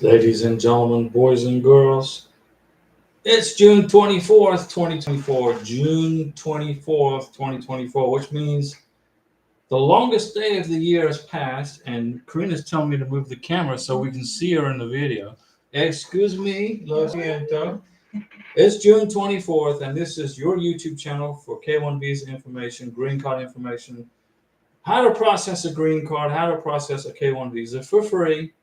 Ladies and gentlemen, boys and girls, it's June 24th, 2024. June 24th, 2024, which means the longest day of the year has passed, and Karina's telling me to move the camera so we can see her in the video. Excuse me, lo siento. It's June 24th, and this is your YouTube channel for K1 visa information, green card information, how to process a green card, how to process a K1 visa for free.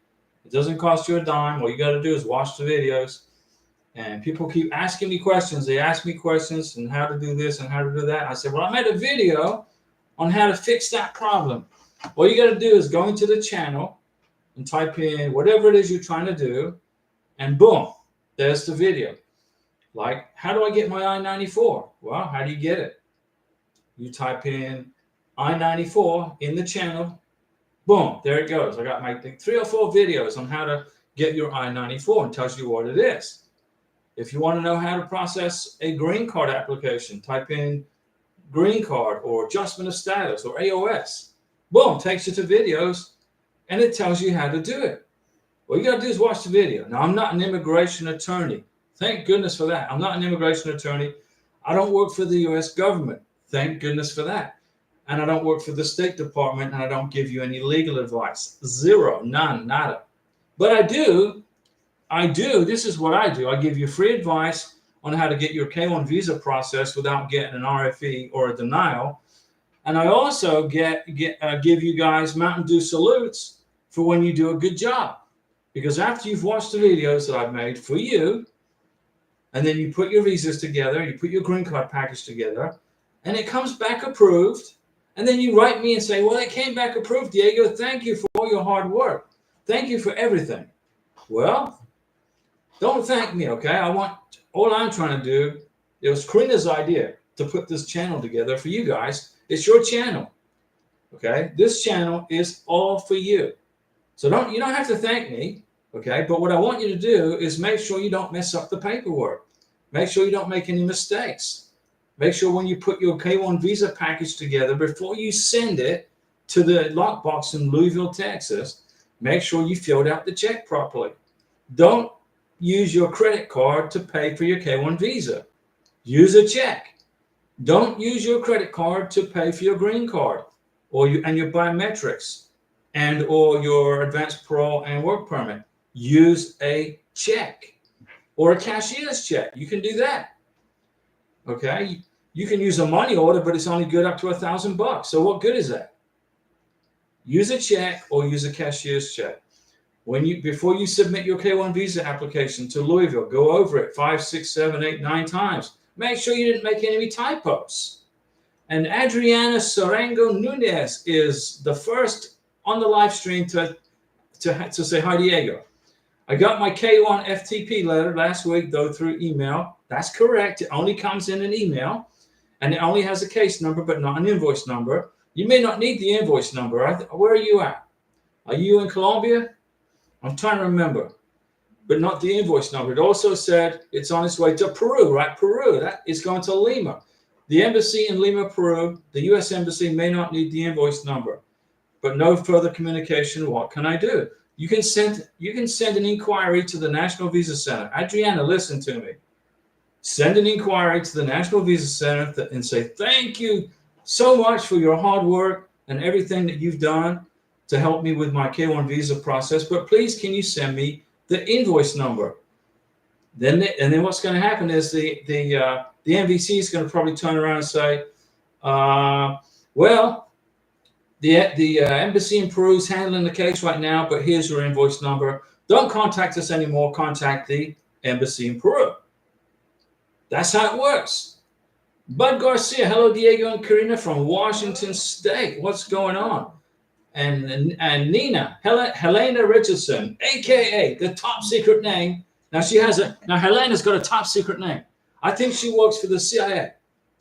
It doesn't cost you a dime. All you got to do is watch the videos. And people keep asking me questions. They ask me questions and how to do this and how to do that. I said, well, I made a video on how to fix that problem. All you got to do is go into the channel and type in whatever it is you're trying to do, and boom, there's the video. Like, how do I get my I-94? Well, how do you get it? You type in I-94 in the channel. Boom, there it goes. I got my 3 or 4 videos on how to get your I-94 and tells you what it is. If you want to know how to process a green card application, type in green card or adjustment of status or AOS. Boom, takes you to videos and it tells you how to do it. All you got to do is watch the video. Now, I'm not an immigration attorney. Thank goodness for that. I'm not an immigration attorney. I don't work for the US government. Thank goodness for that. And I don't work for the State Department, and I don't give you any legal advice. Zero, none, nada. But I do, this is what I do. I give you free advice on how to get your K1 visa processed without getting an RFE or a denial. And I also give you guys Mountain Dew salutes for when you do a good job. Because after you've watched the videos that I've made for you, and then you put your visas together, you put your green card package together, and it comes back approved, and then you write me and say, well, it came back approved, Diego. Thank you for all your hard work. Thank you for everything. Well, don't thank me, okay? All I'm trying to do, it was Karina's idea to put this channel together for you guys. It's your channel, okay? This channel is all for you. So you don't have to thank me, okay? But what I want you to do is make sure you don't mess up the paperwork. Make sure you don't make any mistakes. Make sure when you put your K1 visa package together, before you send it to the lockbox in Louisville, Texas, make sure you filled out the check properly. Don't use your credit card to pay for your K1 visa. Use a check. Don't use your credit card to pay for your green card and your biometrics and or your advanced parole and work permit. Use a check or a cashier's check. You can do that. Okay? You can use a money order, but it's only good up to $1,000. So what good is that? Use a check or use a cashier's check. Before you submit your K1 visa application to Louisville, go over it 5, 6, 7, 8, 9 times. Make sure you didn't make any typos. And Adriana Sorango Nunez is the first on the live stream to say hi, Diego. I got my K1 FTP letter last week, though, through email. That's correct. It only comes in an email, and it only has a case number, but not an invoice number. You may not need the invoice number. Where are you at? Are you in Colombia? I'm trying to remember, but not the invoice number. It also said it's on its way to Peru, right? Peru. That is going to Lima. The embassy in Lima, Peru, the U.S. embassy may not need the invoice number, but no further communication. What can I do? You can send an inquiry to the National Visa Center. Adriana, listen to me. Send an inquiry to the National Visa Center and say, thank you so much for your hard work and everything that you've done to help me with my K1 visa process. But please, can you send me the invoice number? Then what's going to happen is the NVC is going to probably turn around and say, well, the embassy in Peru is handling the case right now, but here's your invoice number. Don't contact us anymore. Contact the embassy in Peru. That's how it works. Bud Garcia, hello, Diego and Karina from Washington State. What's going on? And Nina, Helena Richardson, a.k.a. the top secret name. Now Helena's got a top secret name. I think she works for the CIA.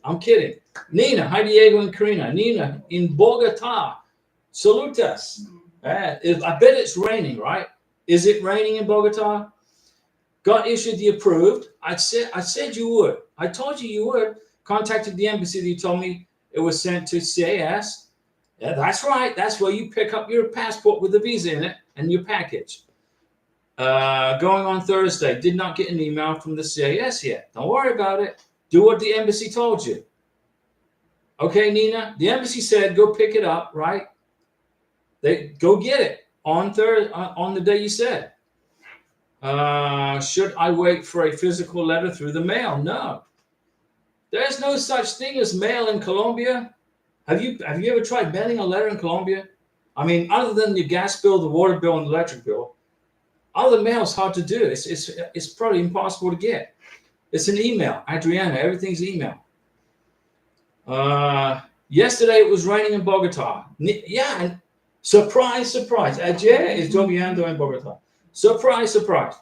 I'm kidding. Nina, hi, Diego and Karina. Nina in Bogota. Salutas. I bet it's raining, right? Is it raining in Bogota? Got issued the approved. I said you would. I told you would. Contacted the embassy. You told me it was sent to CAS. Yeah, that's right. That's where you pick up your passport with the visa in it and your package. Going on Thursday, did not get an email from the CAS yet. Don't worry about it. Do what the embassy told you. Okay, Nina, the embassy said go pick it up, right? They go get it on the day you said. Should I wait for a physical letter through the mail? No. There's no such thing as mail in Colombia. Have you ever tried mailing a letter in Colombia? I mean, other than your gas bill, the water bill, and the electric bill, other mail is hard to do. It's probably impossible to get. It's an email, Adriana. Everything's email. Yesterday it was raining in Bogota. Yeah, and surprise, surprise. Ayer es lloviendo en Bogota. Surprise, surprise.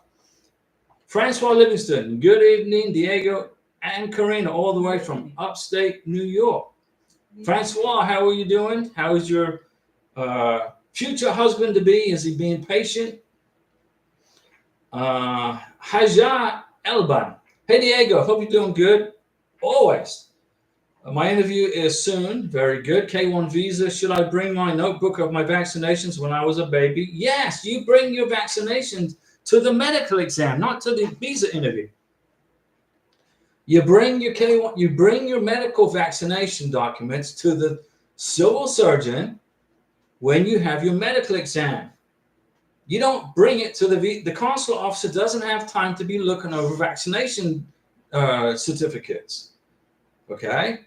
Francois Livingston. Good evening, Diego and Karina, all the way from upstate New York. Francois, how are you doing? How is your future husband to be? Is he being patient? Haja Elban. Hey Diego, hope you're doing good. Always. My interview is soon. Very good. K1 visa. Should I bring my notebook of my vaccinations when I was a baby? Yes, you bring your vaccinations to the medical exam, not to the visa interview. You bring your K1, you bring your medical vaccination documents to the civil surgeon when you have your medical exam. You don't bring it to the consular officer doesn't have time to be looking over vaccination certificates. Okay?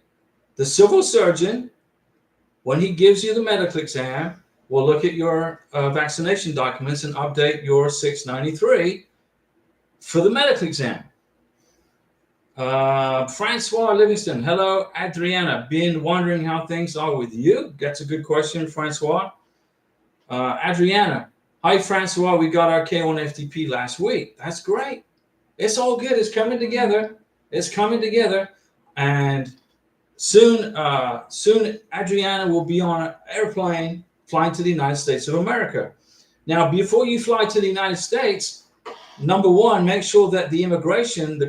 The civil surgeon, when he gives you the medical exam, will look at your vaccination documents and update your 693 for the medical exam. Francois Livingston. Hello, Adriana. Been wondering how things are with you? That's a good question, Francois. Adriana. Hi, Francois. We got our K1 FTP last week. That's great. It's all good. It's coming together. It's coming together. And soon Adriana will be on an airplane flying to the United States of America. Now, before you fly to the United States, number one, make sure that the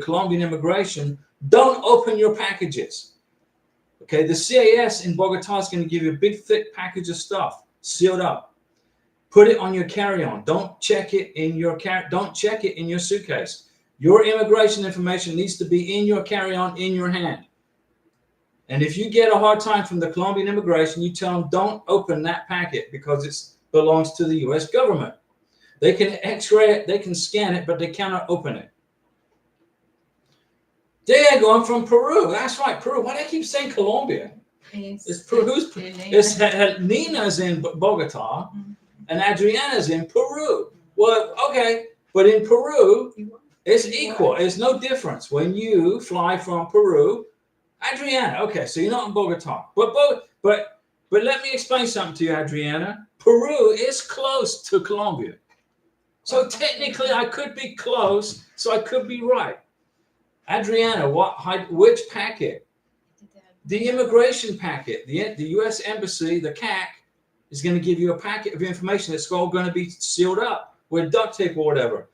Colombian immigration, don't open your packages. Okay, the CAS in Bogota is going to give you a big, thick package of stuff, sealed up. Put it on your carry-on. Don't check it in your suitcase. Your immigration information needs to be in your carry-on, in your hand. And if you get a hard time from the Colombian immigration, you tell them don't open that packet because it belongs to the U.S. government. They can X-ray it, they can scan it, but they cannot open it. Diego, I'm from Peru. That's right, Peru. Why do I keep saying Colombia? It's Peru. Nina's in Bogota, and Adriana's in Peru. Well, okay, but in Peru, it's equal. There's no difference when you fly from Peru. Adriana, okay, so you're not in Bogota, but let me explain something to you, Adriana. Peru is close to Colombia, so technically I could be close, so I could be right. Adriana, which packet? The immigration packet. The U.S. Embassy, the CAC, is going to give you a packet of information that's all going to be sealed up with duct tape or whatever.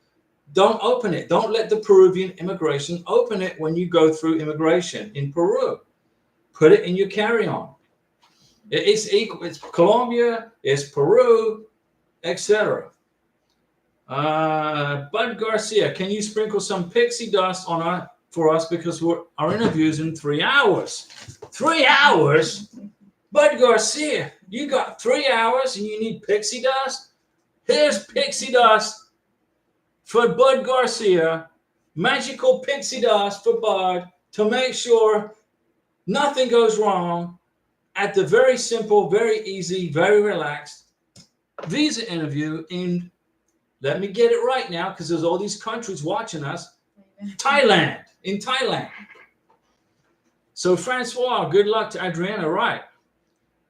Don't open it. Don't let the Peruvian immigration open it when you go through immigration in Peru. Put it in your carry-on. It's equal. It's Colombia, it's Peru, etc. Bud Garcia, can you sprinkle some pixie dust on for us because our interview is in 3 hours. 3 hours? Bud Garcia, you got 3 hours and you need pixie dust? Here's pixie dust for Bud Garcia, magical pixie dust for Bud to make sure nothing goes wrong at the very simple, very easy, very relaxed visa interview in, let me get it right now because there's all these countries watching us, Thailand, in Thailand. So Francois, good luck to Adriana, right?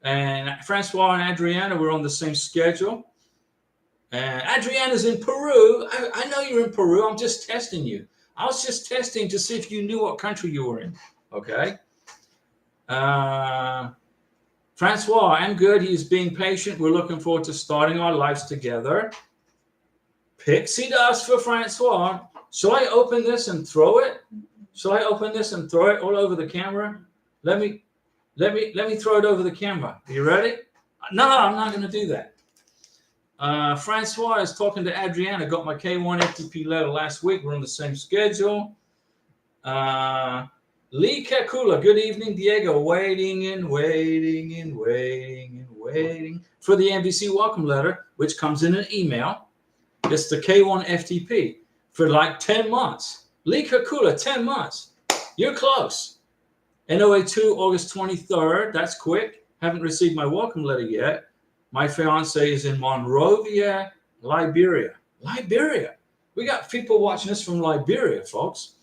And Francois and Adriana were on the same schedule. And Adriana's in Peru. I know you're in Peru. I'm just testing you. I was just testing to see if you knew what country you were in. Okay. Francois, I'm good. He's being patient. We're looking forward to starting our lives together. Pixie dust for Francois. Shall I open this and throw it? Shall I open this and throw it all over the camera? Let me throw it over the camera. Are you ready? No, I'm not going to do that. Francois is talking to Adriana. Got my K1 FTP letter last week. We're on the same schedule. Lee Kakula, good evening, Diego. Waiting for the NBC welcome letter, which comes in an email. It's the K1 FTP for like 10 months. Lee Kakula, 10 months. You're close. NOA2, August 23rd. That's quick. Haven't received my welcome letter yet. My fiance is in Monrovia, Liberia. Liberia. We got people watching us from Liberia, folks.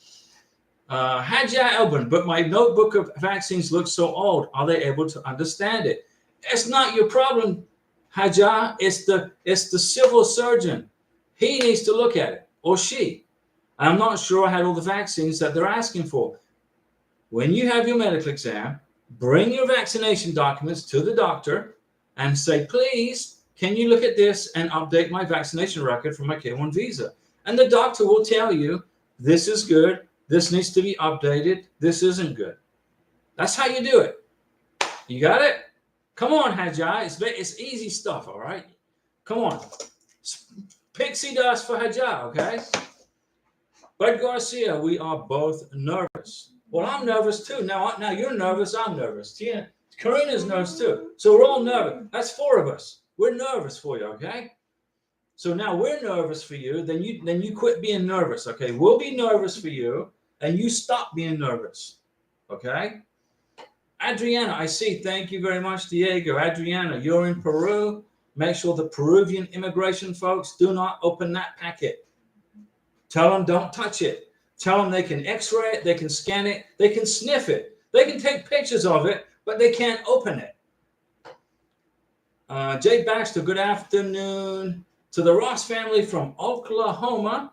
Hadja Elbin, but my notebook of vaccines looks so old. Are they able to understand it? It's not your problem, Hadja. It's the civil surgeon. He needs to look at it, or she. I'm not sure I had all the vaccines that they're asking for. When you have your medical exam, bring your vaccination documents to the doctor and say, please, can you look at this and update my vaccination record for my K1 visa? And the doctor will tell you, this is good. This needs to be updated. This isn't good. That's how you do it. You got it? Come on, Hajjah. It's easy stuff, all right? Come on. Pixie dust for Hajjah, okay? Bud Garcia, we are both nervous. Well, I'm nervous too. Now you're nervous. I'm nervous. Tina, Karina's nervous too. So we're all nervous. That's 4 of us. We're nervous for you, okay? So now we're nervous for you. Then you quit being nervous, okay? We'll be nervous for you, and you stop being nervous, okay? Adriana, I see. Thank you very much, Diego. Adriana, you're in Peru. Make sure the Peruvian immigration folks do not open that packet. Tell them don't touch it. Tell them they can X-ray it, they can scan it, they can sniff it, they can take pictures of it, but they can't open it. Jay Baxter, good afternoon to the Ross family from Oklahoma.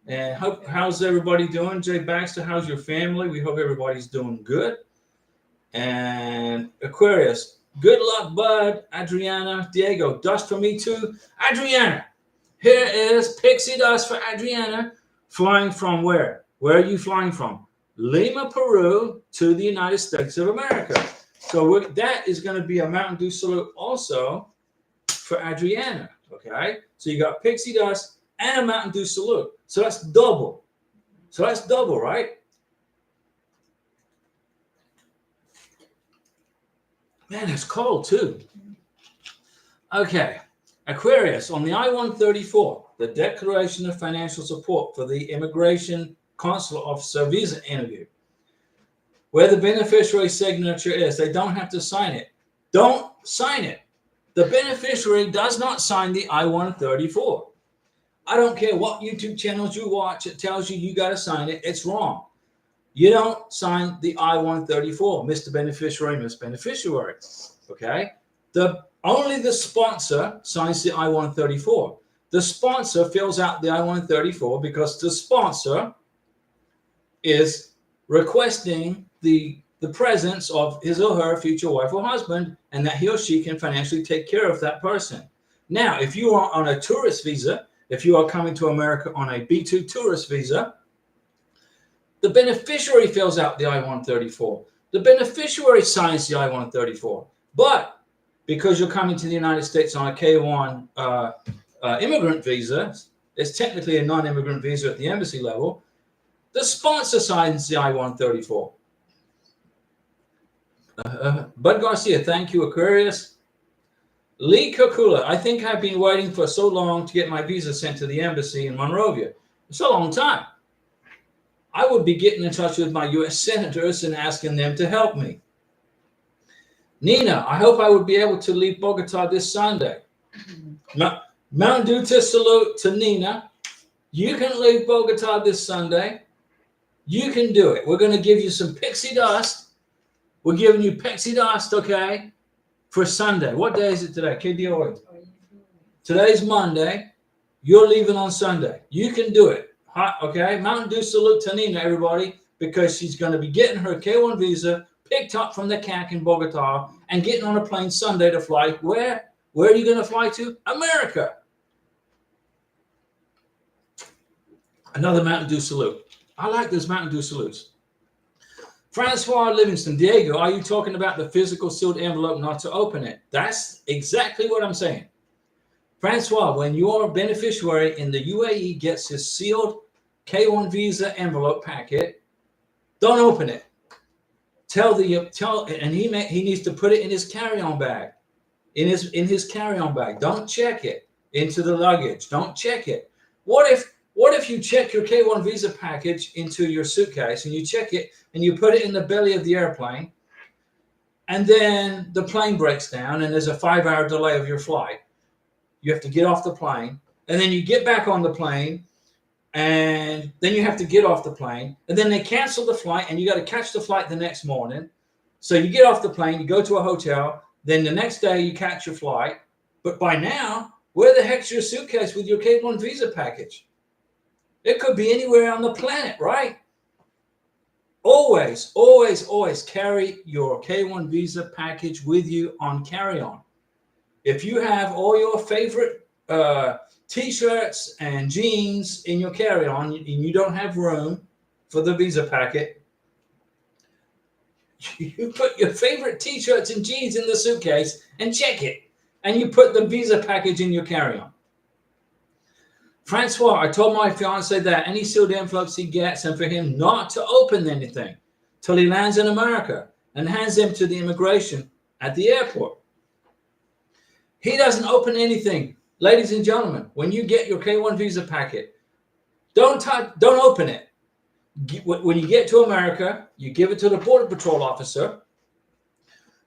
And how's everybody doing? Jay Baxter, how's your family? We hope everybody's doing good. And Aquarius, good luck, bud. Adriana, Diego, dust for me too. Adriana, here is pixie dust for Adriana. Flying from where? Where are you flying from? Lima, Peru to the United States of America. So that is going to be a Mountain Dew salute also for Adriana, okay? So you got pixie dust and a Mountain Dew salute. So that's double. Right? Man, it's cold too. Okay. Aquarius, on the I-134, the Declaration of Financial Support for the Immigration Consular Officer Visa interview, where the beneficiary signature is, they don't have to sign it. Don't sign it. The beneficiary does not sign the I-134. I don't care what YouTube channels you watch, it tells you got to sign it. It's wrong. You don't sign the I-134, Mr. Beneficiary, Miss Beneficiary, okay? Only the sponsor signs the I-134. The sponsor fills out the I-134 because the sponsor is requesting the presence of his or her future wife or husband, and that he or she can financially take care of that person. Now, if you are on a tourist visa, if you are coming to America on a B2 tourist visa, the beneficiary fills out the I-134. The beneficiary signs the I-134. But because you're coming to the United States on a K1 immigrant visa, it's technically a non-immigrant visa at the embassy level, the sponsor signs the I-134. Bud Garcia, thank you, Aquarius. Lee Kakula, I think I've been waiting for so long to get my visa sent to the embassy in Monrovia. It's a long time. I would be getting in touch with my U.S. senators and asking them to help me. Nina, I hope I would be able to leave Bogota this Sunday. Mountain Dew to salute to Nina. You can leave Bogota this Sunday. You can do it. We're going to give you some pixie dust. We're giving you pixie dust, okay, for Sunday. What day is it today? KDOA. Today's Monday. You're leaving on Sunday. You can do it. Okay? Mountain Dew salute to Nina, everybody, because she's going to be getting her K1 visa picked up from the CAC in Bogota and getting on a plane Sunday to fly. Where? Where are you going to fly to? America. Another Mountain Dew salute. I like those Mountain Dew salutes. Francois Livingston, Diego, are you talking about the physical sealed envelope not to open it? That's exactly what I'm saying. Francois, when your beneficiary in the UAE gets his sealed K1 visa envelope packet, don't open it. And he needs to put it in his carry-on bag. In his carry-on bag. Don't check it into the luggage. Don't check it. What if you check your K1 visa package into your suitcase and you check it and you put it in the belly of the airplane, and then the plane breaks down and there's a 5-hour delay of your flight? You have to get off the plane, and then you get back on the plane, and then you have to get off the plane, and then they cancel the flight, and you got to catch the flight the next morning. So you get off the plane, you go to a hotel, then the next day you catch your flight. But by now, where the heck's your suitcase with your K1 visa package? It could be anywhere on the planet, right? Always, always, always carry your K1 visa package with you on carry-on. If you have all your favorite T-shirts and jeans in your carry-on and you don't have room for the visa packet, you put your favorite T-shirts and jeans in the suitcase and check it. And you put the visa package in your carry-on. Francois, I told my fiance that any sealed envelopes he gets, and for him not to open anything till he lands in America and hands them to the immigration at the airport. He doesn't open anything. Ladies and gentlemen, when you get your K1 visa packet, don't open it. When you get to America, you give it to the Border Patrol officer.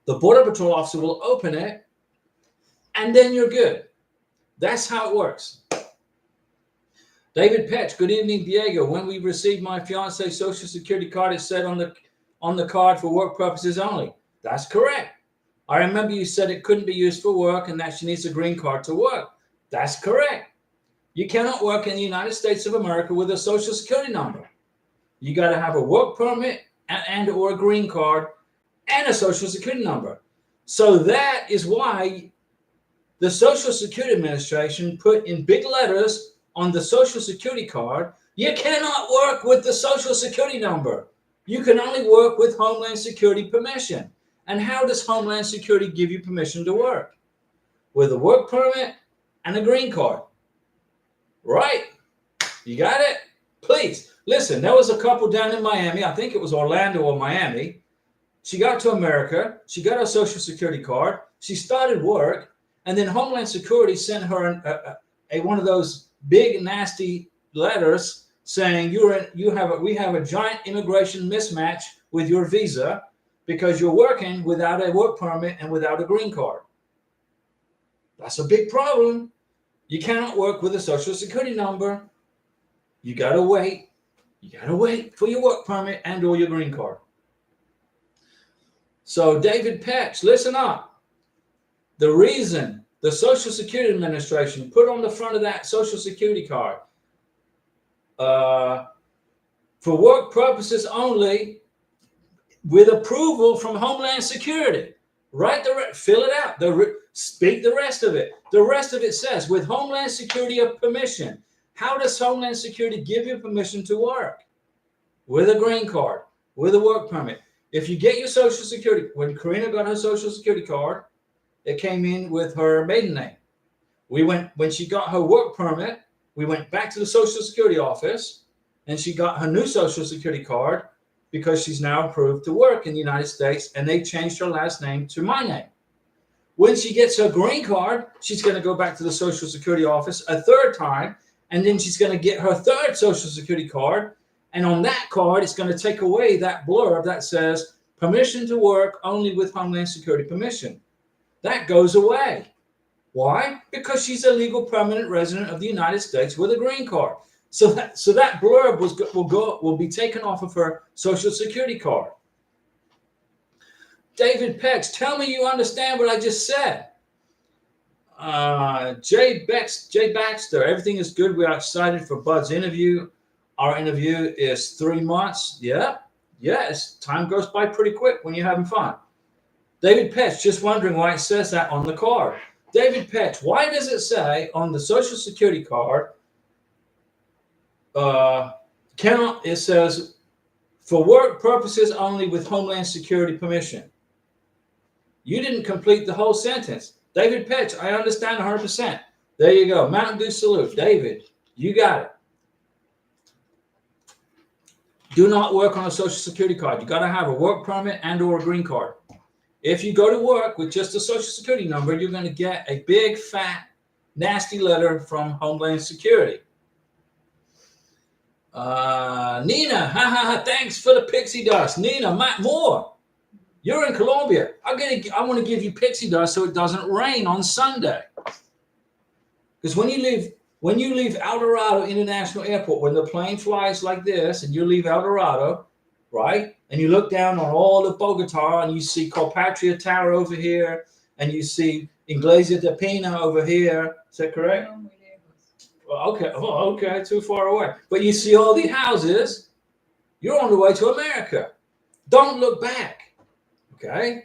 The Border Patrol officer will open it, and then you're good. That's how it works. David Petch, good evening, Diego. When we received my fiance's Social Security card, it said on the card for work purposes only. That's correct. I remember you said it couldn't be used for work and that she needs a green card to work. That's correct. You cannot work in the United States of America with a Social Security number. You got to have a work permit and or a green card and a Social Security number. So that is why the Social Security Administration put in big letters on the Social Security card, you cannot work with the Social Security number. You can only work with Homeland Security permission. And how does Homeland Security give you permission to work? With a work permit and a green card. Right? You got it? Please. Listen, there was a couple down in Miami. I think it was Orlando or Miami. She got to America. She got her Social Security card. She started work. And then Homeland Security sent her one of those big, nasty letters saying we have a giant immigration mismatch with your visa because you're working without a work permit and without a green card. That's a big problem. You cannot work with a Social Security number. You got to wait. You got to wait for your work permit and or your green card. So David Petch, listen up. The reason the Social Security Administration put on the front of that Social Security card for work purposes only with approval from Homeland Security. Fill it out. Speak the rest of it. The rest of it says, with Homeland Security permission. How does Homeland Security give you permission to work? With a green card, with a work permit. If you get your Social Security, when Karina got her Social Security card, it came in with her maiden name. When she got her work permit, we went back to the Social Security office and she got her new Social Security card because she's now approved to work in the United States, and they changed her last name to my name. When she gets her green card, she's going to go back to the Social Security office a third time, and then she's going to get her third Social Security card. And on that card, it's going to take away that blurb that says permission to work only with Homeland Security permission. That goes away. Why? Because she's a legal permanent resident of the United States with a green card. So that blurb will be taken off of her Social Security card. David Pex, tell me you understand what I just said. Jay Baxter, everything is good. We are excited for Bud's interview. Our interview is 3 months. Yes. Time goes by pretty quick when you're having fun. David Petch, just wondering why it says that on the card. David Petch, why does it say on the Social Security card, it says for work purposes only with Homeland Security permission? You didn't complete the whole sentence. David Petch, I understand 100%. There you go. Mountain Dew salute. David, you got it. Do not work on a social security card. You got to have a work permit and or a green card. If you go to work with just a social security number, you're going to get a big, fat, nasty letter from Homeland Security. Nina, thanks for the pixie dust. Nina, more. You're in Colombia. I want to give you pixie dust so it doesn't rain on Sunday. Because when you leave El Dorado International Airport, when the plane flies like this, and you leave El Dorado, right, and you look down on all of Bogota, and you see Colpatria Tower over here, and you see Iglesia de Pina over here. Is that correct? Okay. Oh, okay. Too far away. But you see all the houses. You're on the way to America. Don't look back. Okay.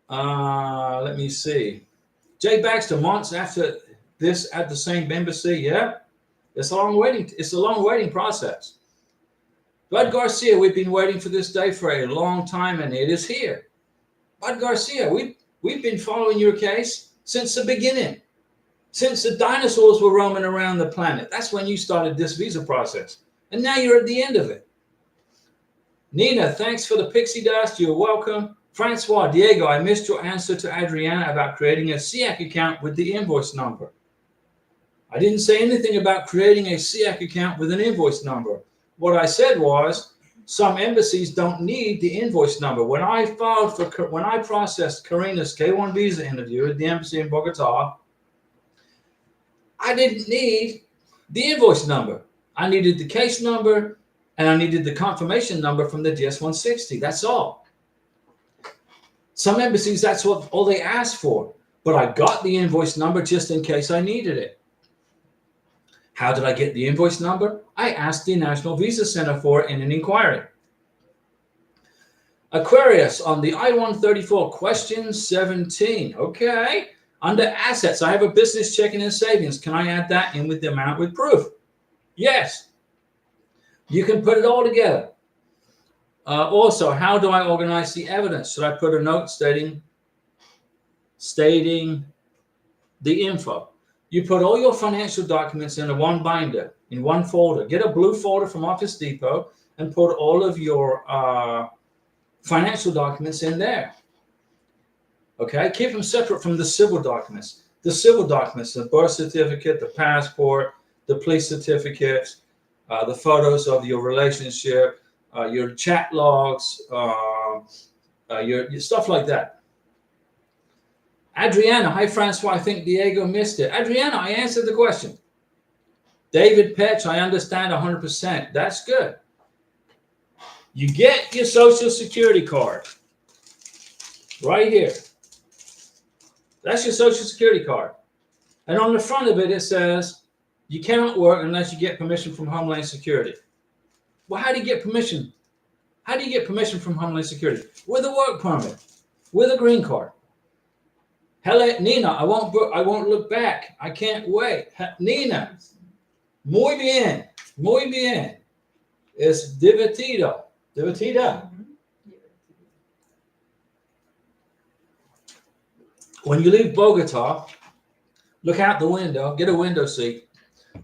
Let me see. Jay Baxter, months after this at the same embassy. Yeah. It's a long waiting process. Bud Garcia, we've been waiting for this day for a long time, and it is here. Bud Garcia, we've been following your case since the beginning. Since the dinosaurs were roaming around the planet. That's when you started this visa process. And now you're at the end of it. Nina, thanks for the pixie dust. You're welcome. Francois, Diego, I missed your answer to Adriana about creating a SEAC account with the invoice number. I didn't say anything about creating a SEAC account with an invoice number. What I said was some embassies don't need the invoice number. When I processed Karina's K-1 visa interview at the embassy in Bogota, I didn't need the invoice number. I needed the case number, and I needed the confirmation number from the DS-160. That's all. Some embassies, that's all they asked for. But I got the invoice number just in case I needed it. How did I get the invoice number? I asked the National Visa Center for it in an inquiry. Aquarius, on the I-134, question 17. Okay. Under assets, I have a business checking and savings. Can I add that in with the amount with proof? Yes. You can put it all together. Also, how do I organize the evidence? Should I put a note stating the info? You put all your financial documents in one binder, in one folder. Get a blue folder from Office Depot and put all of your financial documents in there. Okay, keep them separate from the civil documents. The civil documents, the birth certificate, the passport, the police certificates, the photos of your relationship, your chat logs, your stuff like that. Adriana, hi Francois, I think Diego missed it. Adriana, I answered the question. David Petch, I understand 100%. That's good. You get your social security card right here. That's your social security card. And on the front of it, it says, you cannot work unless you get permission from Homeland Security. Well, how do you get permission? How do you get permission from Homeland Security? With a work permit, with a green card. Hello, Nina, I won't look back. I can't wait. Nina, muy bien. Es divertido. Divertida. When you leave Bogota, look out the window, get a window seat.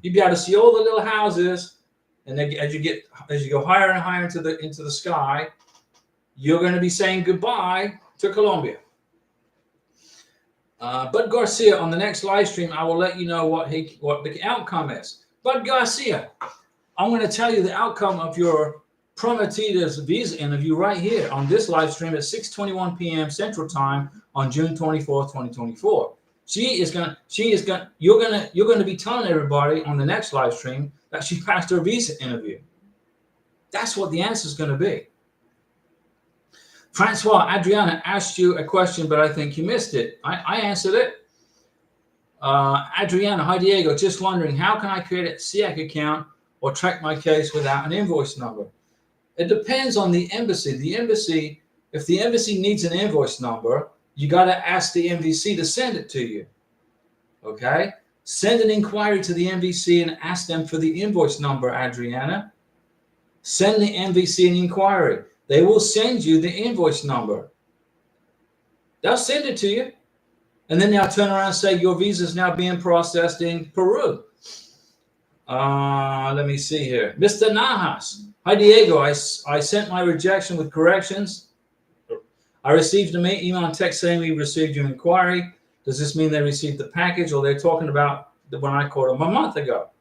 You'll be able to see all the little houses, and then as you go higher and higher into the sky, you're going to be saying goodbye to Colombia. Bud Garcia, on the next live stream, I will let you know what the outcome is. Bud Garcia, I'm going to tell you the outcome of your Prometida's visa interview right here on this live stream at 6:21 p.m. Central Time on June 24th, 2024. You're going to be telling everybody on the next live stream that she passed her visa interview. That's what the answer is going to be. Francois, Adriana asked you a question, but I think you missed it. I answered it. Adriana, hi Diego, just wondering, how can I create a SEAC account or track my case without an invoice number? It depends on the embassy. If the embassy needs an invoice number, you got to ask the MVC to send it to you. Okay? Send an inquiry to the MVC and ask them for the invoice number, Adriana. Send the MVC an inquiry. They will send you the invoice number. They'll send it to you. And then they'll turn around and say, your visa is now being processed in Peru. Let me see here. Mr. Najas. Hi, Diego. I sent my rejection with corrections. I received an email and text saying we received your inquiry. Does this mean they received the package, or they're talking about the one I called them a month ago?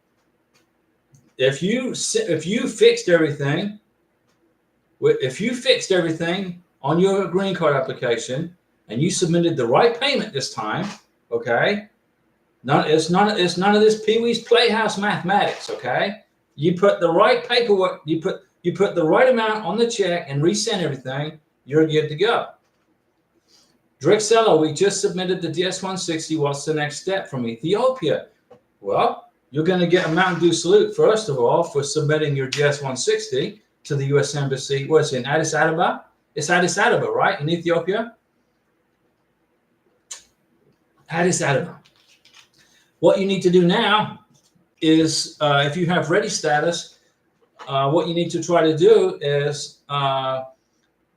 If you fixed everything, on your green card application and you submitted the right payment this time, okay? It's none of this Pee-wee's Playhouse mathematics, okay? You put the right paperwork, you put the right amount on the check and resend everything, you're good to go. Drixella, we just submitted the DS-160. What's the next step from Ethiopia? Well, you're going to get a Mountain Dew salute, first of all, for submitting your DS-160 to the U.S. Embassy. What's it, in Addis Ababa? It's Addis Ababa, right, in Ethiopia? Addis Ababa. What you need to do now is, if you have ready status, what you need to try to do is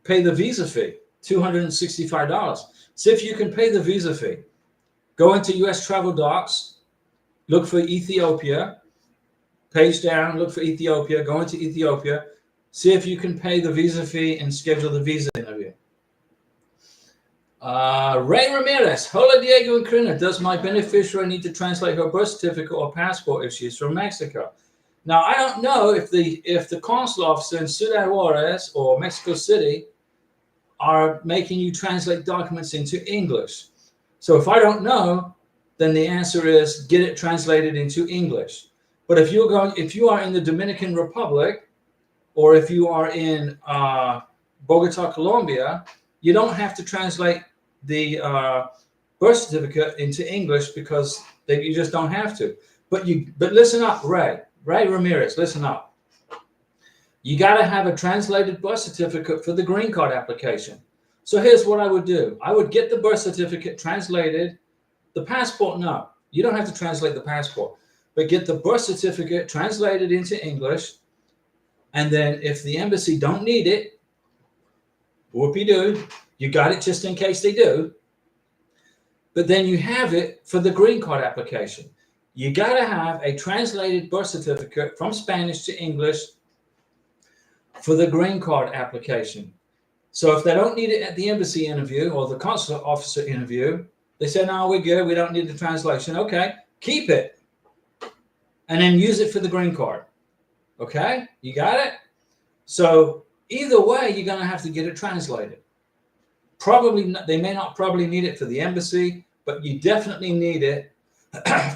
pay the visa fee, $265. See if you can pay the visa fee. Go into U.S. Travel Docs, look for Ethiopia, page down, look for Ethiopia, go into Ethiopia, see if you can pay the visa fee and schedule the visa interview. Ray Ramirez, hola Diego and Karina. Does my beneficiary need to translate her birth certificate or passport if she's from Mexico? Now, I don't know if the consul officer in Ciudad Juarez or Mexico City are making you translate documents into English. So if I don't know, then the answer is get it translated into English. But if you are in the Dominican Republic, or if you are in Bogota, Colombia, you don't have to translate the birth certificate into English because you just don't have to. But listen up, Ray Ramirez, listen up. You got to have a translated birth certificate for the green card application. So here's what I would do. I would get the birth certificate translated. The passport, no, you don't have to translate the passport, but get the birth certificate translated into English. And then if the embassy don't need it, whoopee-doo, you got it just in case they do. But then you have it for the green card application. You got to have a translated birth certificate from Spanish to English for the green card application. So if they don't need it at the embassy interview or the consular officer interview, they say, no, we're good. We don't need the translation. Okay, keep it. And then use it for the green card. Okay, you got it? So either way, you're going to have to get it translated. They may not need it for the embassy, but you definitely need it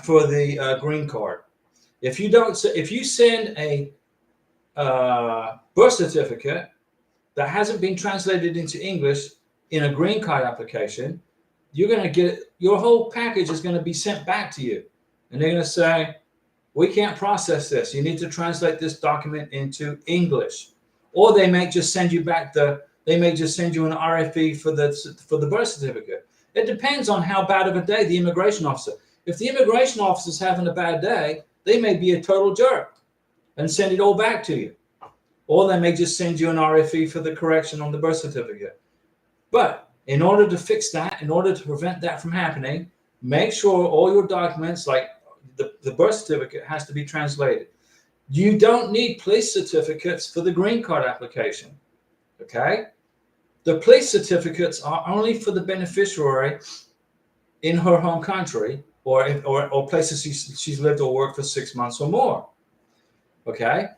for the green card. If you send a birth certificate that hasn't been translated into English in a green card application, you're going to get your whole package is going to be sent back to you, and they're going to say, we can't process this. You need to translate this document into English, or they may just send you back an RFE for the birth certificate. It depends on how bad of a day the immigration officer. If the immigration officer is having a bad day, they may be a total jerk and send it all back to you. Or they may just send you an RFE for the correction on the birth certificate. But in order to fix that, in order to prevent that from happening, make sure all your documents, like the birth certificate, has to be translated. You don't need police certificates for the green card application, okay? The police certificates are only for the beneficiary in her home country or places she's lived or worked for 6 months or more, okay?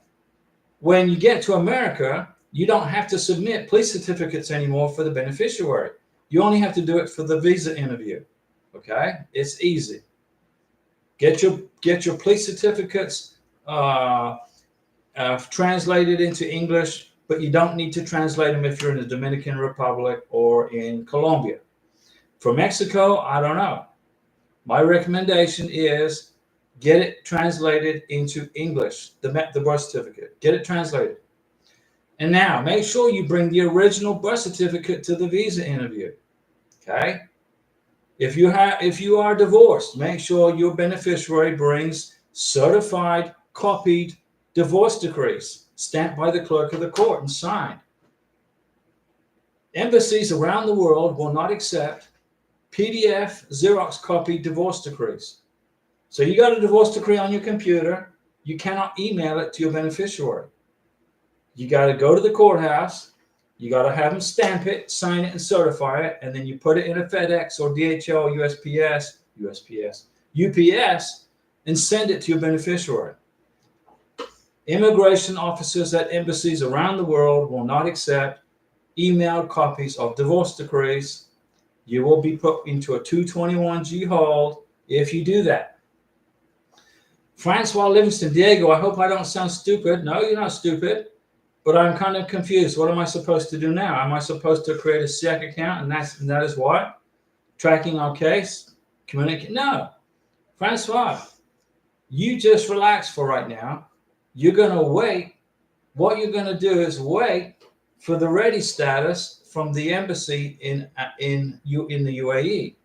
When you get to America, you don't have to submit police certificates anymore for the beneficiary. You only have to do it for the visa interview, okay? It's easy. Get your police certificates translated into English, but you don't need to translate them if you're in the Dominican Republic or in Colombia. For Mexico, I don't know. My recommendation is get it translated into English, the birth certificate. Get it translated. And now, make sure you bring the original birth certificate to the visa interview, okay? If you are divorced, make sure your beneficiary brings certified, copied divorce decrees, stamped by the clerk of the court and signed. Embassies around the world will not accept PDF, Xerox copy divorce decrees. So you got a divorce decree on your computer. You cannot email it to your beneficiary. You got to go to the courthouse. You got to have them stamp it, sign it, and certify it. And then you put it in a FedEx or DHL, UPS, and send it to your beneficiary. Immigration officers at embassies around the world will not accept emailed copies of divorce decrees. You will be put into a 221G hold if you do that. Francois Livingston, Diego, I hope I don't sound stupid. No, you're not stupid, but I'm kind of confused. What am I supposed to do now? Am I supposed to create a SEC account? And that is what? Tracking our case? Communicate? No. Francois, you just relax for right now. You're going to wait. What you're going to do is wait for the ready status from the embassy in the UAE.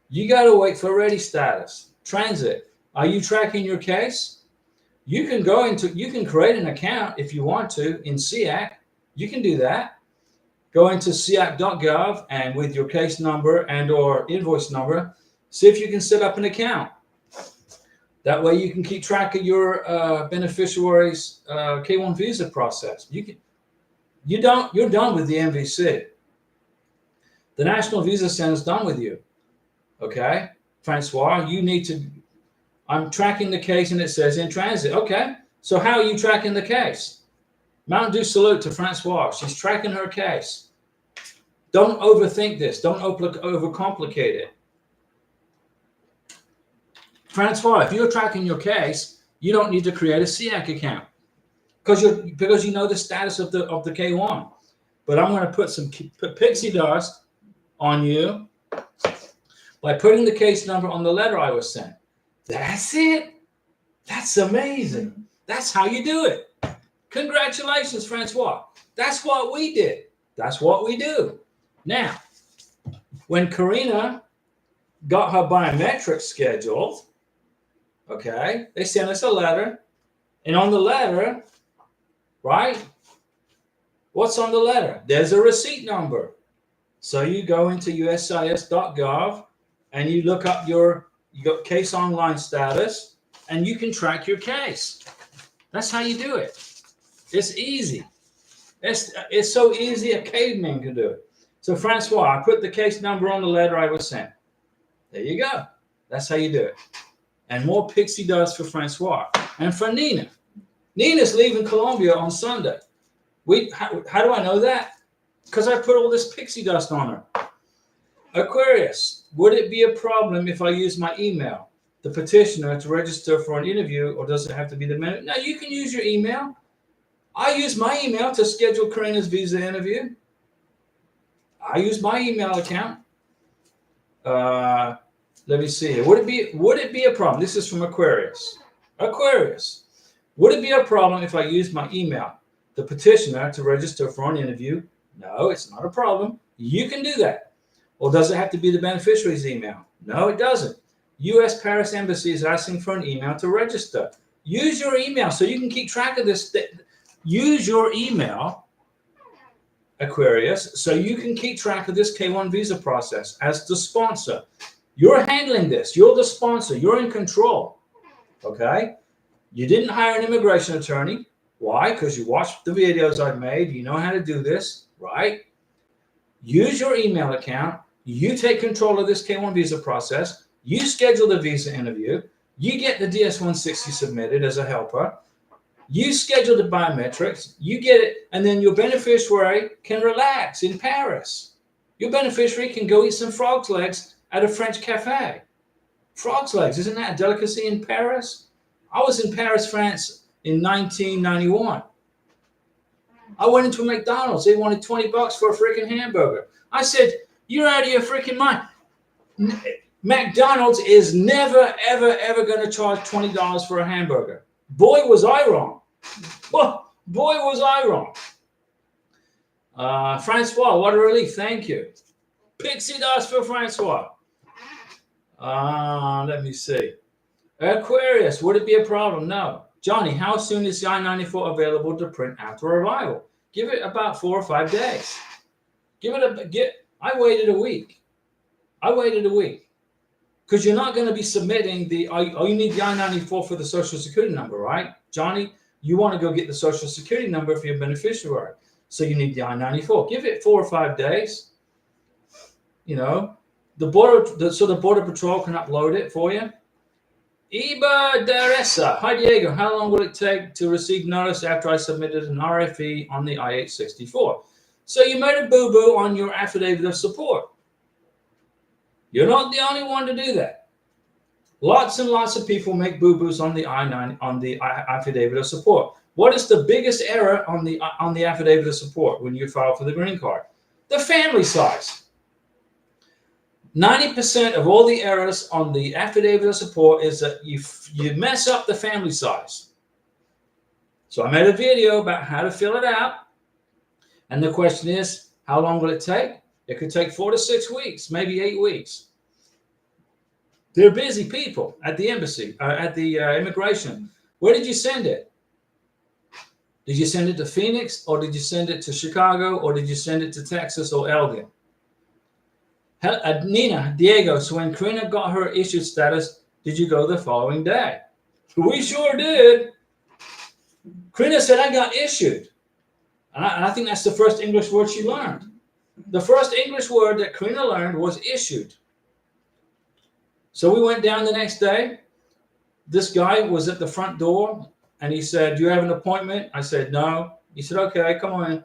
You got to wait for ready status. Transit. Are you tracking your case? You can create an account if you want to in SEAC. You can do that. Go into SEAC.gov and with your case number and or invoice number, see if you can set up an account. That way you can keep track of your beneficiary's K1 visa process. You're done with the MVC. The National Visa Center is done with you. Okay, Francois, I'm tracking the case and it says in transit. Okay, so how are you tracking the case? Mountain Dew salute to Francois. She's tracking her case. Don't overthink this. Don't overcomplicate it. Francois, if you're tracking your case, you don't need to create a SEAC account because you know the status of the K1. But I'm going to put pixie dust on you by putting the case number on the letter I was sent. That's it. That's amazing. That's how you do it. Congratulations, Francois. That's what we did. That's what we do. Now, when Karina got her biometrics scheduled, okay, they sent us a letter. And on the letter, right, what's on the letter? There's a receipt number. So you go into USCIS.gov and you look up you got case online status, and you can track your case. That's how you do it. It's easy. It's so easy a caveman can do it. So Francois, I put the case number on the letter I was sent. There you go. That's how you do it. And more pixie dust for Francois. And for Nina. Nina's leaving Colombia on Sunday. How do I know that? Because I put all this pixie dust on her. Aquarius, would it be a problem if I use my email, the petitioner, to register for an interview, or does it have to be the minute? No, you can use your email. I use my email to schedule Karina's visa interview. I use my email account. Let me see. Would it be a problem? This is from Aquarius. Aquarius, would it be a problem if I use my email, the petitioner, to register for an interview? No, it's not a problem. You can do that. Or does it have to be the beneficiary's email? No, it doesn't. U.S. Paris Embassy is asking for an email to register. Use your email so you can keep track of this. Use your email, Aquarius, so you can keep track of this K1 visa process as the sponsor. You're handling this. You're the sponsor. You're in control. Okay? You didn't hire an immigration attorney. Why? Because you watched the videos I've made. You know how to do this, right? Use your email account. You take control of this K1 visa process. You schedule the visa interview. You get the DS-160 submitted as a helper. You schedule the biometrics. You get it. And then your beneficiary can relax in Paris. Your beneficiary can go eat some frog's legs at a French cafe. Frog's legs, isn't that a delicacy in Paris? I was in Paris, France in 1991. I went into a McDonald's. They wanted $20 for a freaking hamburger. I said, you're out of your freaking mind. McDonald's is never, ever, ever going to charge $20 for a hamburger. Boy, was I wrong. Well, boy, was I wrong. Francois, what a relief. Thank you. Pixie dust for Francois. Let me see. Aquarius, would it be a problem? No. Johnny, how soon is the I-94 available to print after arrival? Give it about 4 or 5 days. I waited a week. I waited a week because you're not going to be submitting the. Oh, you need the I-94 for the Social Security number, right, Johnny? You want to go get the Social Security number for your beneficiary, so you need the I-94. Give it 4 or 5 days. You know, the border patrol can upload it for you. Iba Daresa. Hi, Diego. How long will it take to receive notice after I submitted an RFE on the I-864? So you made a boo-boo on your affidavit of support. You're not the only one to do that. Lots and lots of people make boo-boos on the I-9 on the affidavit of support. What is the biggest error on the affidavit of support when you file for the green card? The family size. 90% of all the errors on the affidavit of support is that you mess up the family size. So I made a video about how to fill it out. And the question is, how long will it take? It could take 4 to 6 weeks, maybe 8 weeks. They're busy people at the embassy, at the immigration. Where did you send it? Did you send it to Phoenix, or did you send it to Chicago, or did you send it to Texas or Elgin? Nina, Diego, so when Karina got her issued status, did you go the following day? We sure did. Karina said, I got issued. And I think that's the first English word she learned. The first English word that Karina learned was issued. So we went down the next day. This guy was at the front door, and he said, do you have an appointment? I said, no. He said, okay, come on.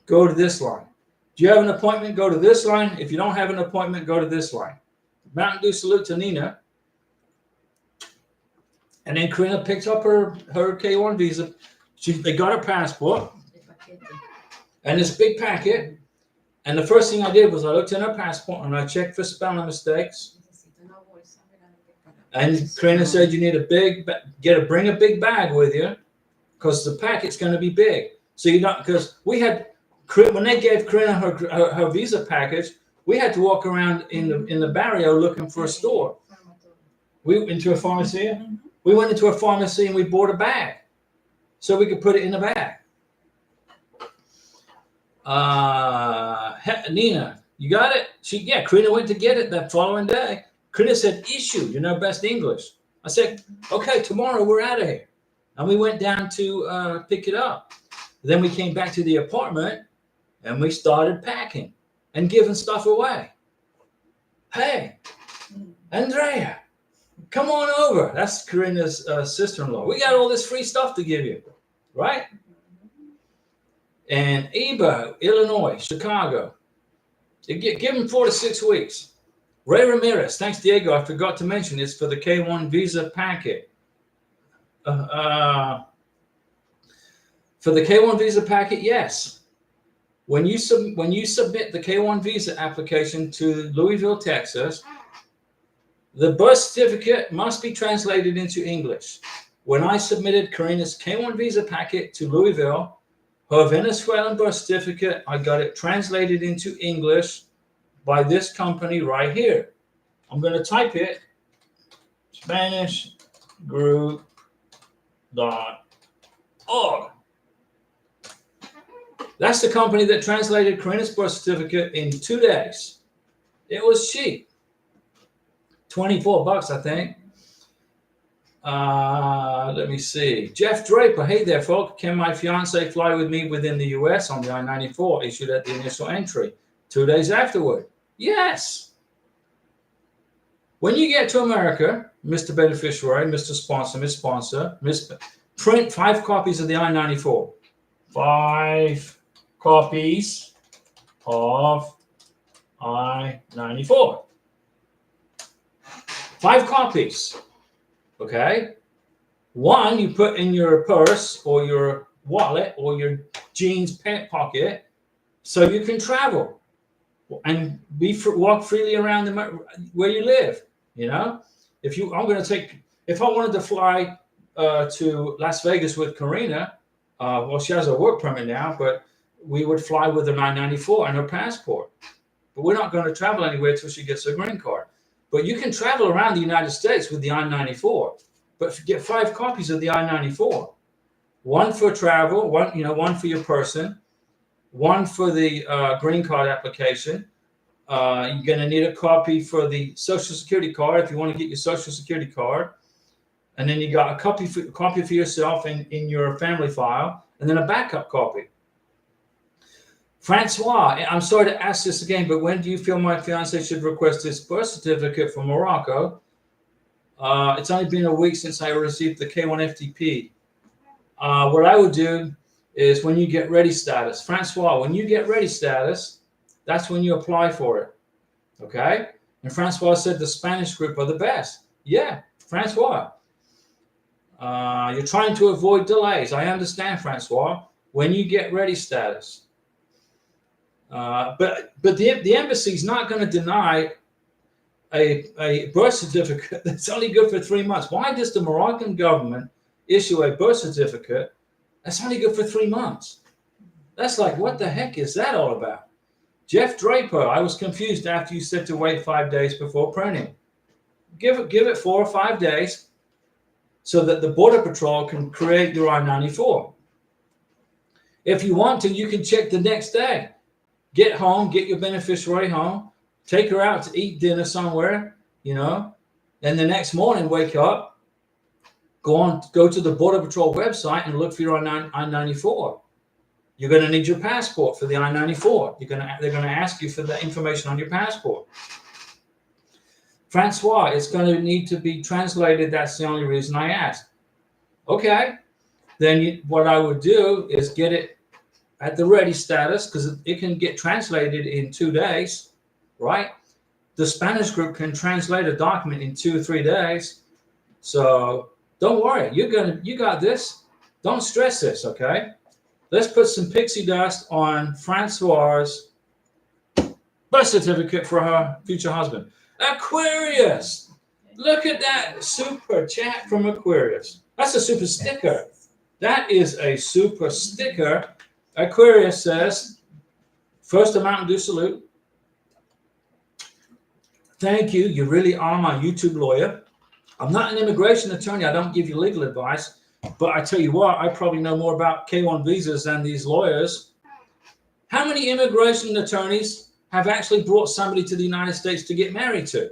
Go to this line. Do you have an appointment? Go to this line. If you don't have an appointment, go to this line. Mountain Dew salute to Nina. And then Karina picked up her K1 visa. They got her passport and this big packet. And the first thing I did was I looked in her passport and I checked for spelling mistakes. And Karina said you need bring a big bag with you because the packet's going to be big. So you don't, because when they gave Karina her visa package, we had to walk around in the barrio looking for a store. We went into a pharmacy. We went into a pharmacy and we bought a bag so we could put it in the bag. Nina, you got it? Karina went to get it that following day. Karina said, issued, best English. I said, okay, tomorrow we're out of here. And we went down to pick it up. Then we came back to the apartment and we started packing and giving stuff away. Hey, Andrea, come on over. That's Karina's sister-in-law. We got all this free stuff to give you, right? And Iba, Illinois, Chicago. Give them 4 to 6 weeks. Ray Ramirez, thanks, Diego. I forgot to mention it's for the K1 visa packet. For the K1 visa packet, yes. When you submit the K1 visa application to Louisville, Texas, the birth certificate must be translated into English. When I submitted Karina's K1 visa packet to Louisville, her Venezuelan birth certificate, I got it translated into English by this company right here. I'm going to type it, SpanishGroup.org. That's the company that translated Karina's birth certificate in 2 days. It was cheap. $24, I think. Let me see. Jeff Draper. Hey there, folks. Can my fiance fly with me within the U.S. on the I-94 issued at the initial entry 2 days afterward? Yes. When you get to America, Mr. Beneficiary, Mr. Sponsor, Miss Sponsor, print 5 copies of the I-94. 5 copies of I-94. 5 copies. Okay. 1 you put in your purse or your wallet or your jeans pant pocket so you can travel and walk freely around where you live. If I wanted to fly to Las Vegas with Karina, well, she has a work permit now, but we would fly with an I-94 and her passport. But we're not going to travel anywhere until she gets her green card. But you can travel around the United States with the I-94, but get 5 copies of the I-94. 1 for travel, 1 for your person, 1 for the green card application, You're going to need a copy for the Social Security card if you want to get your Social Security card. And then you got a copy for yourself in your family file, and then a backup copy. Francois, I'm sorry to ask this again, but when do you feel my fiance should request his birth certificate from Morocco? It's only been a week since I received the K1 FTP. What I would do is when you get ready status, Francois, when you get ready status, that's when you apply for it. Okay? And Francois said the Spanish group are the best. Yeah, Francois. You're trying to avoid delays. I understand, Francois. When you get ready status. But the embassy is not going to deny a birth certificate that's only good for 3 months. Why does the Moroccan government issue a birth certificate that's only good for 3 months? That's like, what the heck is that all about? Jeff Draper, I was confused after you said to wait 5 days before printing. Give it 4 or 5 days so that the Border Patrol can create your I-94. If you want to, you can check the next day. Get home, get your beneficiary home, take her out to eat dinner somewhere, and the next morning wake up, go to the Border Patrol website and look for your I-94. You're going to need your passport for the I-94. They're going to ask you for the information on your passport. Francois, it's going to need to be translated. That's the only reason I asked. Okay. Then what I would do is get it at the ready status, because it can get translated in 2 days, right? The Spanish group can translate a document in 2 or 3 days. So don't worry. You got this. Don't stress this, okay? Let's put some pixie dust on Francois's birth certificate for her future husband. Aquarius! Look at that super chat from Aquarius. That's a super sticker. That is a super sticker. Aquarius says, first a Mountain Dew salute. Thank you. You really are my YouTube lawyer. I'm not an immigration attorney. I don't give you legal advice. But I tell you what, I probably know more about K1 visas than these lawyers. How many immigration attorneys have actually brought somebody to the United States to get married to?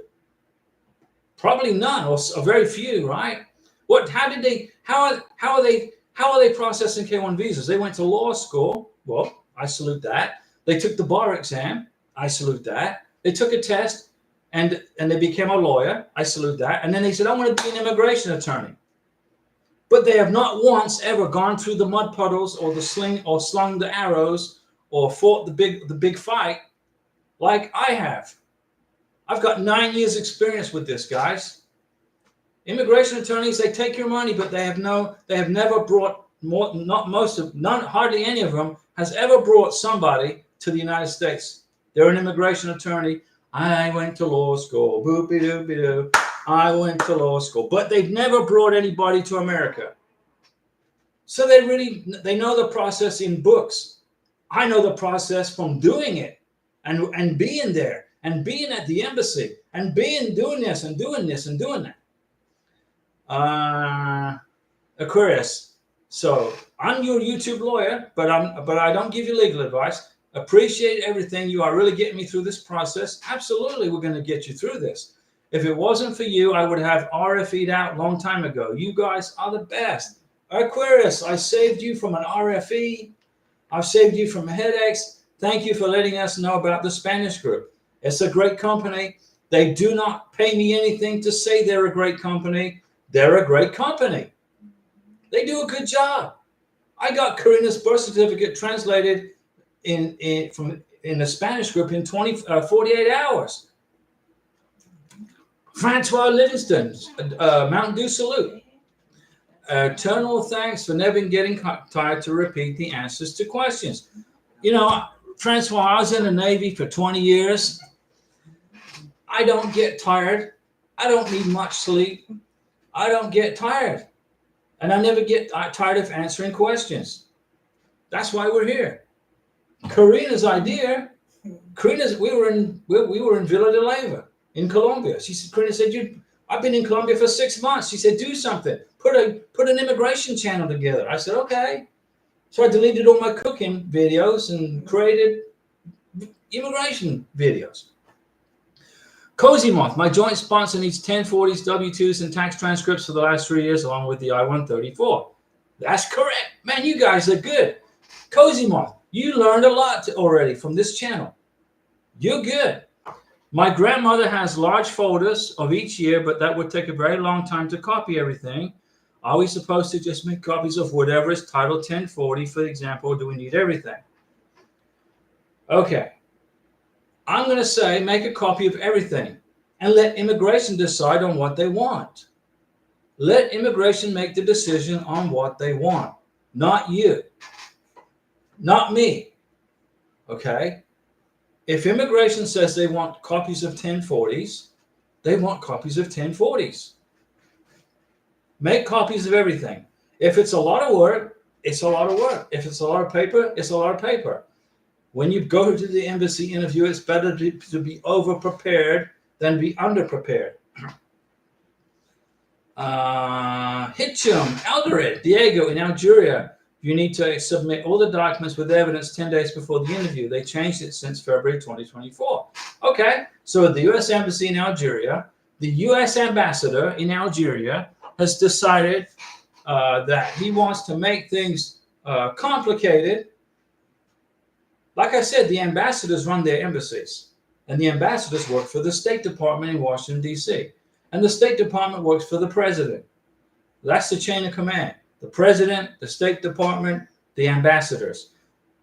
Probably none, or very few, right? How are they processing K1 visas? They went to law school. Well, I salute that. They took the bar exam. I salute that. They took a test and they became a lawyer. I salute that. And then they said, I want to be an immigration attorney. But they have not once ever gone through the mud puddles or slung the arrows or fought the big fight like I have. I've got 9 years experience with this, guys. Immigration attorneys, they take your money, but they have never brought hardly any of them has ever brought somebody to the United States. They're an immigration attorney. I went to law school. Boopy-doopy-doo. I went to law school. But they've never brought anybody to America. So they know the process in books. I know the process from doing it and being there and being at the embassy and doing this and doing this and doing that. Aquarius. So I'm your YouTube lawyer, but I don't give you legal advice. Appreciate everything. You are really getting me through this process. Absolutely, we're going to get you through this. If it wasn't for you, I would have RFE'd out a long time ago. You guys are the best. Aquarius, I saved you from an RFE. I've saved you from headaches. Thank you for letting us know about the Spanish group. It's a great company. They do not pay me anything to say they're a great company. They're a great company. They do a good job. I got Karina's birth certificate translated in the Spanish group in 48 hours. Francois Livingston, Mountain Dew salute. Eternal thanks for never getting tired to repeat the answers to questions. Francois, I was in the Navy for 20 years. I don't get tired. I don't need much sleep. I don't get tired. And I never get tired of answering questions. That's why we're here. Karina's idea. We were in Villa de Leyva in Colombia. Karina said, I've been in Colombia for 6 months. She said, do something. Put an immigration channel together. I said, okay. So I deleted all my cooking videos and created immigration videos. Cozy Moth, my joint sponsor needs 1040s, W-2s, and tax transcripts for the last 3 years, along with the I-134. That's correct. Man, you guys are good. Cozy Moth, you learned a lot already from this channel. You're good. My grandmother has large folders of each year, but that would take a very long time to copy everything. Are we supposed to just make copies of whatever is titled 1040, for example, or do we need everything? Okay. I'm going to say make a copy of everything and let immigration decide on what they want. Let immigration make the decision on what they want, not you, not me. Okay? If immigration says they want copies of 1040s, they want copies of 1040s. Make copies of everything. If it's a lot of work, it's a lot of work. If it's a lot of paper, it's a lot of paper. When you go to the embassy interview, it's better to be over-prepared than be under-prepared. Hitchum, Algarit, Diego in Algeria. You need to submit all the documents with evidence 10 days before the interview. They changed it since February 2024. Okay, so the U.S. Embassy in Algeria, the U.S. ambassador in Algeria has decided that he wants to make things complicated. Like I said, the ambassadors run their embassies, and the ambassadors work for the State Department in Washington, D.C., and the State Department works for the president. That's the chain of command. The president, the State Department, the ambassadors.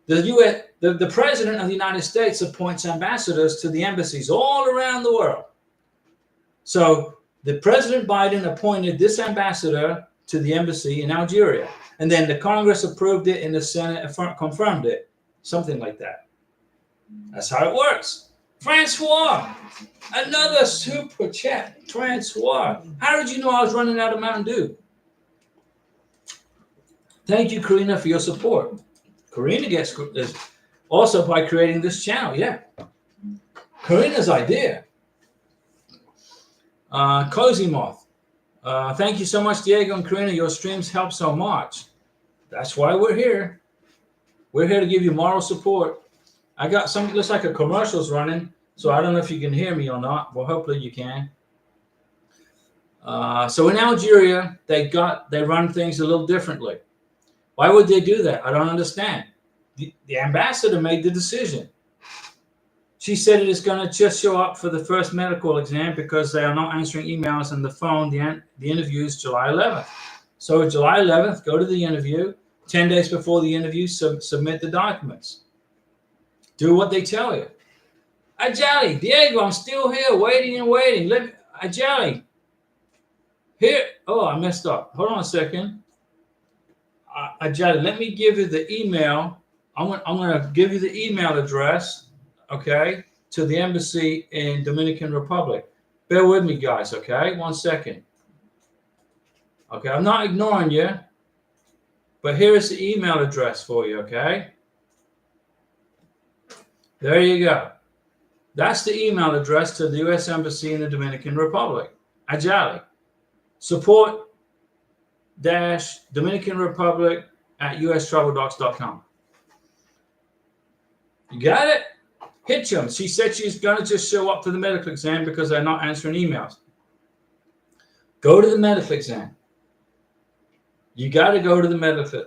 The president of the United States appoints ambassadors to the embassies all around the world. So the President Biden appointed this ambassador to the embassy in Algeria, and then the Congress approved it and the Senate confirmed it. Something like that. That's how it works. Francois, another super chat. Francois, how did you know I was running out of Mountain Dew? Thank you, Karina, for your support. Karina gets this also by creating this channel. Yeah. Karina's idea. Cozy Moth. Thank you so much, Diego and Karina. Your streams help so much. That's why we're here. We're here to give you moral support. I got something looks like a commercial's running, so I don't know if you can hear me or not. Well, hopefully you can. So in Algeria, they run things a little differently. Why would they do that? I don't understand. The ambassador made the decision. She said it is going to just show up for the first medical exam because they are not answering emails and the phone. The interview is July 11th. So July 11th, go to the interview. 10 days before the interview, submit the documents. Do what they tell you. Ajali, Diego, I'm still here, waiting and waiting. Ajali, here. Oh, I messed up. Hold on a second. Ajali, let me give you the email. I'm going to give you the email address, okay, to the embassy in Dominican Republic. Bear with me, guys, okay? 1 second. Okay, I'm not ignoring you. But here is the email address for you, okay? There you go. That's the email address to the U.S. Embassy in the Dominican Republic. Ajali. Support-Dominican Republic at ustraveldocs.com. You got it? Hitchum. She said she's going to just show up for the medical exam because they're not answering emails. Go to the medical exam. You got to go to the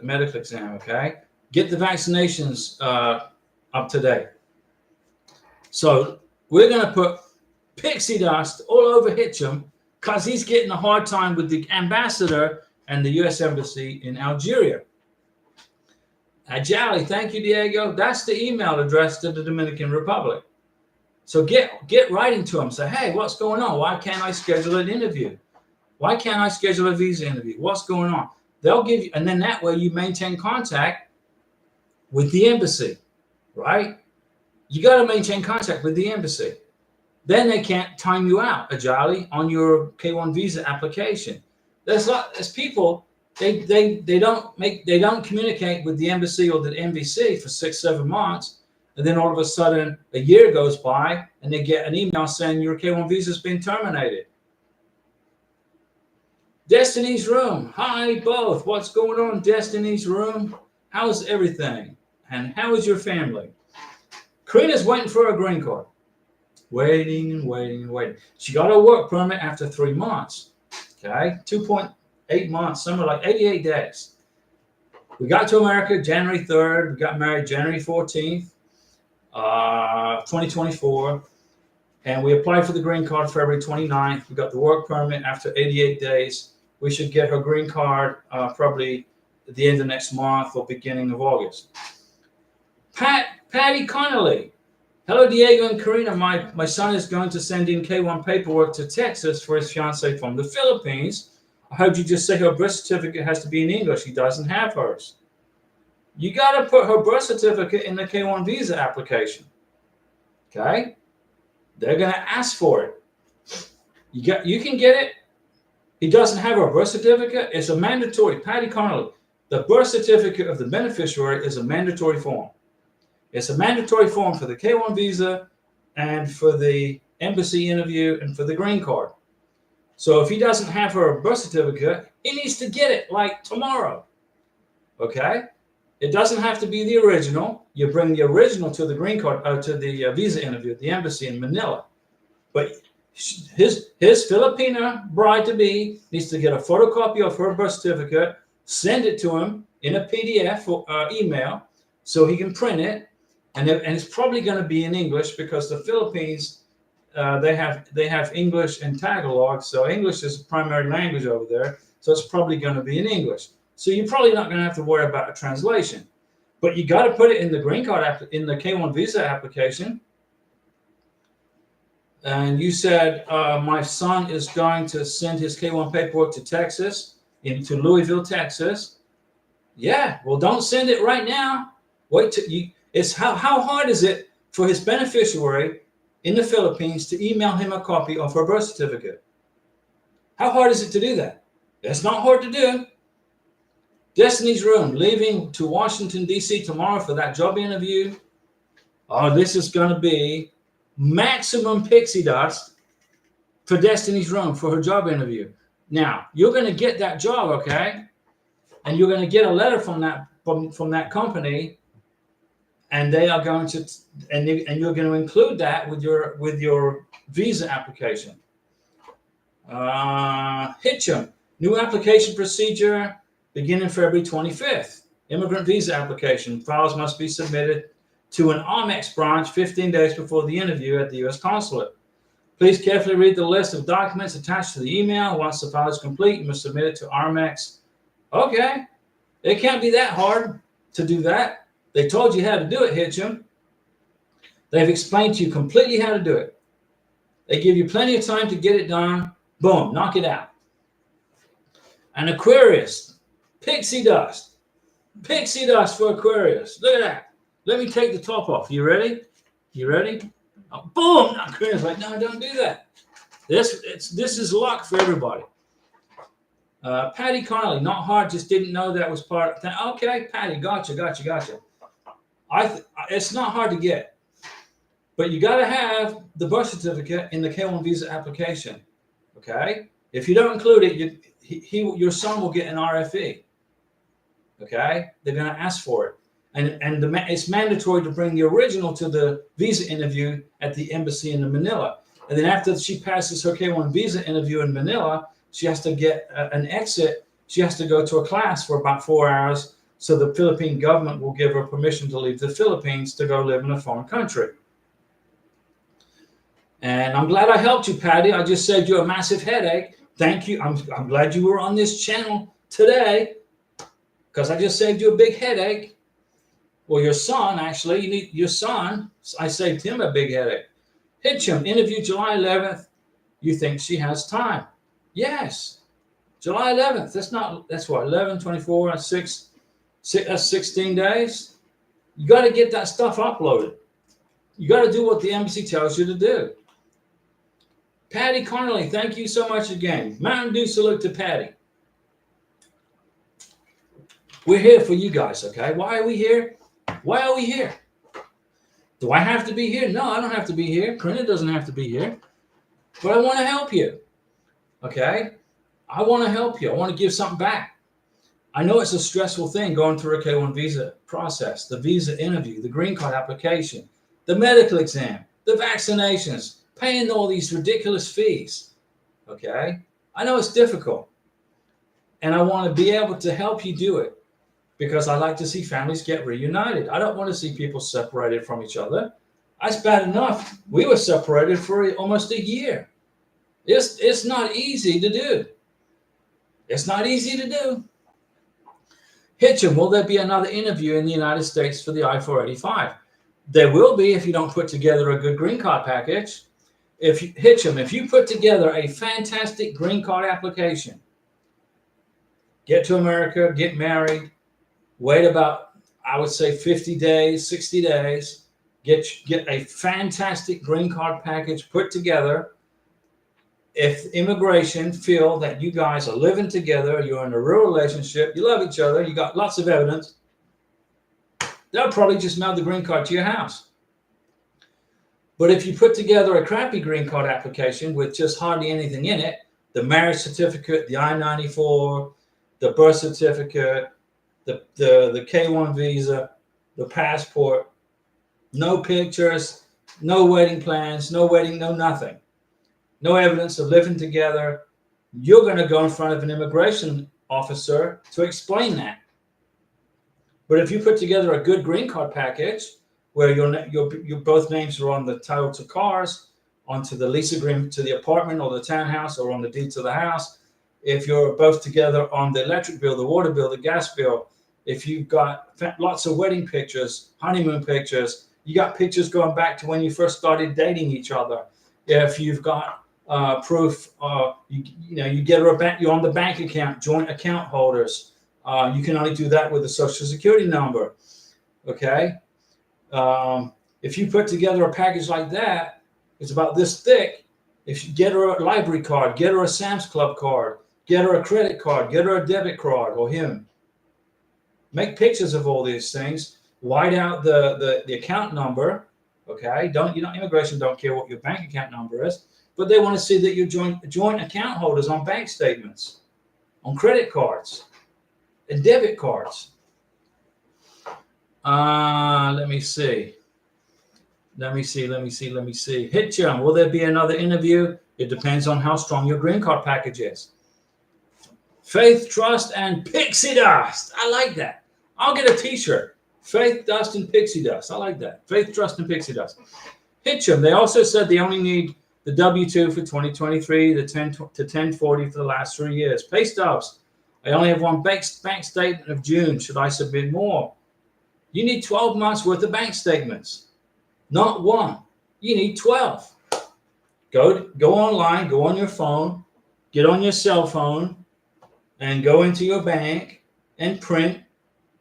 medical exam, okay? Get the vaccinations up to date. So we're going to put pixie dust all over Hitchum because he's getting a hard time with the ambassador and the U.S. Embassy in Algeria. Ajali, thank you, Diego. That's the email address to the Dominican Republic. So get writing to them. Say, hey, what's going on? Why can't I schedule an interview? Why can't I schedule a visa interview? What's going on? They'll give you, and then that way you maintain contact with the embassy, right? You got to maintain contact with the embassy. Then they can't time you out, Ajali, on your K-1 visa application. There's people, they don't communicate with the embassy or the NVC for 6-7 months, and then all of a sudden a year goes by and they get an email saying your K-1 visa has been terminated. Destiny's Room. Hi, both. What's going on, Destiny's Room? How's everything? And how is your family? Karina's waiting for a green card. Waiting and waiting and waiting. She got her work permit after 3 months. Okay, 2.8 months, somewhere like 88 days. We got to America January 3rd. We got married January 14th, 2024. And we applied for the green card February 29th. We got the work permit after 88 days. We should get her green card probably at the end of next month or beginning of August. Patty Connolly. Hello, Diego and Karina. My son is going to send in K1 paperwork to Texas for his fiancée from the Philippines. I heard you just say her birth certificate has to be in English. He doesn't have hers. You got to put her birth certificate in the K1 visa application. Okay? They're going to ask for it. You can get it. He doesn't have her birth certificate. It's a mandatory. Patty Connolly. The birth certificate of the beneficiary is a mandatory form. It's a mandatory form for the K1 visa and for the embassy interview and for the green card. So if he doesn't have her birth certificate, he needs to get it like tomorrow. Okay? It doesn't have to be the original. You bring the original to the green card, to the visa interview at the embassy in Manila. But his Filipina bride-to-be needs to get a photocopy of her birth certificate, send it to him in a PDF or email so he can print it. And it's probably going to be in English because the Philippines, they have English and Tagalog. So English is the primary language over there. So it's probably going to be in English. So you're probably not going to have to worry about a translation. But you got to put it in the green card, in the K1 visa application. And you said, my son is going to send his K1 paperwork to Texas, into Louisville, Texas. Yeah, well, don't send it right now. Wait till you. It's how hard is it for his beneficiary in the Philippines to email him a copy of her birth certificate? How hard is it to do that? It's not hard to do. Destiny's Room, leaving to Washington, D.C. tomorrow for that job interview. Oh, this is going to be maximum pixie dust for Destiny's Room for her job interview. Now, you're going to get that job, okay? And you're going to get a letter from that company. And they are going to, and you're going to include that with your visa application. Hitchum, new application procedure beginning February 25th. Immigrant visa application. Files must be submitted to an Amex branch 15 days before the interview at the U.S. consulate. Please carefully read the list of documents attached to the email. Once the file is complete, you must submit it to Amex. Okay. It can't be that hard to do that. They told you how to do it, Hitchum. They've explained to you completely how to do it. They give you plenty of time to get it done. Boom, knock it out. An Aquarius, pixie dust. Pixie dust for Aquarius. Look at that. Let me take the top off. You ready? You ready? Oh, boom! Aquarius like, no, don't do that. This is luck for everybody. Patty Connolly, not hard, just didn't know that was part of that. Okay, Patty, gotcha. It's not hard to get, but you got to have the birth certificate in the K1 visa application. Okay, if you don't include it, your son will get an RFE. Okay, they're going to ask for it, and it's mandatory to bring the original to the visa interview at the embassy in Manila. And then after she passes her K1 visa interview in Manila, she has to get an exit. She has to go to a class for about 4 hours. So the Philippine government will give her permission to leave the Philippines to go live in a foreign country. And I'm glad I helped you, Patty. I just saved you a massive headache. Thank you. I'm glad you were on this channel today because I just saved you a big headache. Well, your son, actually, your son, I saved him a big headache. Hitchum, interview July 11th. You think she has time? Yes. July 11th. That's what, 11, 24, 6. That's 16 days. You got to get that stuff uploaded. You got to do what the embassy tells you to do. Patty Connolly, thank you so much again. Mountain Dew salute to Patty. We're here for you guys, okay? Why are we here? Why are we here? Do I have to be here? No, I don't have to be here. Karina doesn't have to be here. But I want to help you, okay? I want to help you. I want to give something back. I know it's a stressful thing going through a K1 visa process, the visa interview, the green card application, the medical exam. the vaccinations, paying all these ridiculous fees. Okay? I know it's difficult. And I want to be able to help you do it because I like to see families get reunited. I don't want to see people separated from each other. That's bad enough. We were separated for almost a year. It's not easy to do. It's not easy to do. Hitchem, will there be another interview in the United States for the I-485? There will be if you don't put together a good green card package. If you put together a fantastic green card application, get to America, get married, wait about, I would say 50 days, 60 days, get a fantastic green card package put together. If immigration feel that you guys are living together, you're in a real relationship, you love each other, you got lots of evidence, they'll probably just mail the green card to your house. But if you put together a crappy green card application with just hardly anything in it, the marriage certificate, the I-94, the birth certificate, the K-1 visa, the passport, no pictures, no wedding plans, no wedding, no nothing. No evidence of living together, you're going to go in front of an immigration officer to explain that. But if you put together a good green card package where your both names are on the title to cars, onto the lease agreement to the apartment or the townhouse, or on the deed to the house, if you're both together on the electric bill, the water bill, the gas bill, if you've got lots of wedding pictures, honeymoon pictures, you got pictures going back to when you first started dating each other. If you've got proof, you get you're on the bank account, joint account holders. You can only do that with a social security number. Okay. If you put together a package like that, it's about this thick. If you get her a library card, get her a Sam's Club card, get her a credit card, get her a debit card, or him. Make pictures of all these things. White out the account number. Okay. Immigration don't care what your bank account number is. But they want to see that you're joint account holders on bank statements, on credit cards, and debit cards. Let me see. Hitchem, will there be another interview? It depends on how strong your green card package is. Faith, trust, and pixie dust. I like that. I'll get a t-shirt. Faith, dust, and pixie dust. I like that. Faith, trust, and pixie dust. Hitchem, they also said they only need the W-2 for 2023, the 10 to 1040 for the last 3 years. Pay stubs. I only have one bank statement of June. Should I submit more? You need 12 months worth of bank statements. Not one. You need 12. Go online, go on your phone, get on your cell phone, and go into your bank and print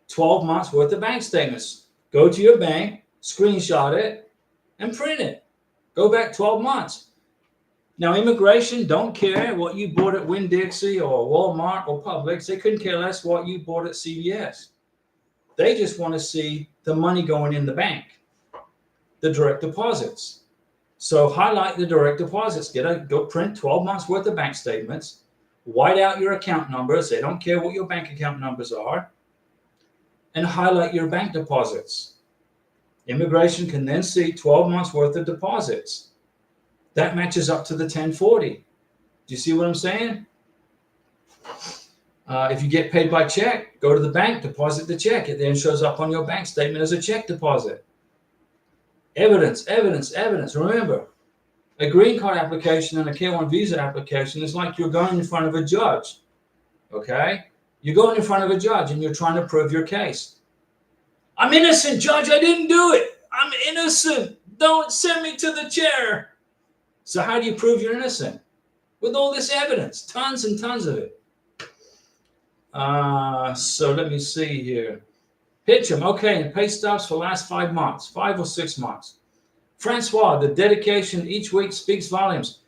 12 months worth of bank statements. Go to your bank, screenshot it, and print it. Go back 12 months. Now, immigration don't care what you bought at Winn-Dixie or Walmart or Publix. They couldn't care less what you bought at CVS. They just want to see the money going in the bank, the direct deposits. So highlight the direct deposits. Go print 12 months worth of bank statements. White out your account numbers. They don't care what your bank account numbers are. And highlight your bank deposits. Immigration can then see 12 months worth of deposits. That matches up to the 1040. Do you see what I'm saying? If you get paid by check, go to the bank, deposit the check. It then shows up on your bank statement as a check deposit. Evidence, evidence, evidence. Remember, a green card application and a K-1 visa application is like you're going in front of a judge. Okay? You're going in front of a judge and you're trying to prove your case. I'm innocent, judge. I didn't do it. I'm innocent. Don't send me to the chair. So how do you prove you're innocent? With all this evidence, tons and tons of it. So let me see here. Hitchem, okay, and pay stubs for last 5 months, 5 or 6 months. Francois, the dedication each week speaks volumes.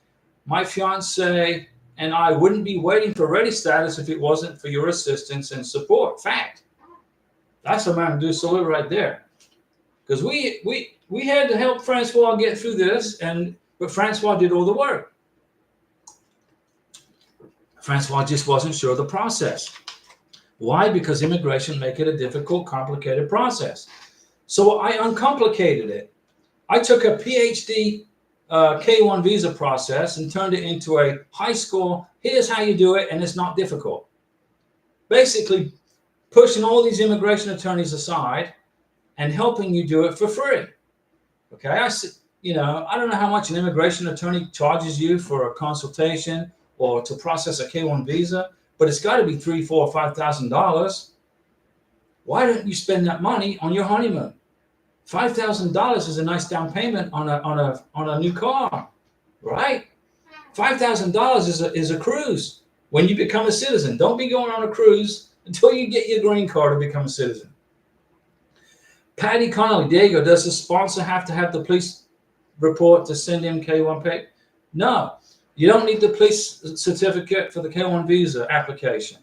My fiance and I wouldn't be waiting for ready status if it wasn't for your assistance and support. Fact. That's a man to do salute right there. Because we had to help Francois get through this, but Francois did all the work. Francois just wasn't sure of the process. Why? Because immigration make it a difficult, complicated process. So I uncomplicated it. I took a PhD K1 visa process and turned it into a high school. Here's how you do it, and it's not difficult. Basically, pushing all these immigration attorneys aside and helping you do it for free. Okay, I don't know how much an immigration attorney charges you for a consultation or to process a K1 visa, but it's got to be $3,000, $4,000, $5,000. Why don't you spend that money on your honeymoon? $5,000 is a nice down payment on a new car, right? $5,000 is a cruise when you become a citizen. Don't be going on a cruise until you get your green card to become a citizen. Patty Connolly, Diego, does the sponsor have to have the police report to send him K1 pay? No, you don't need the police certificate for the K1 visa application.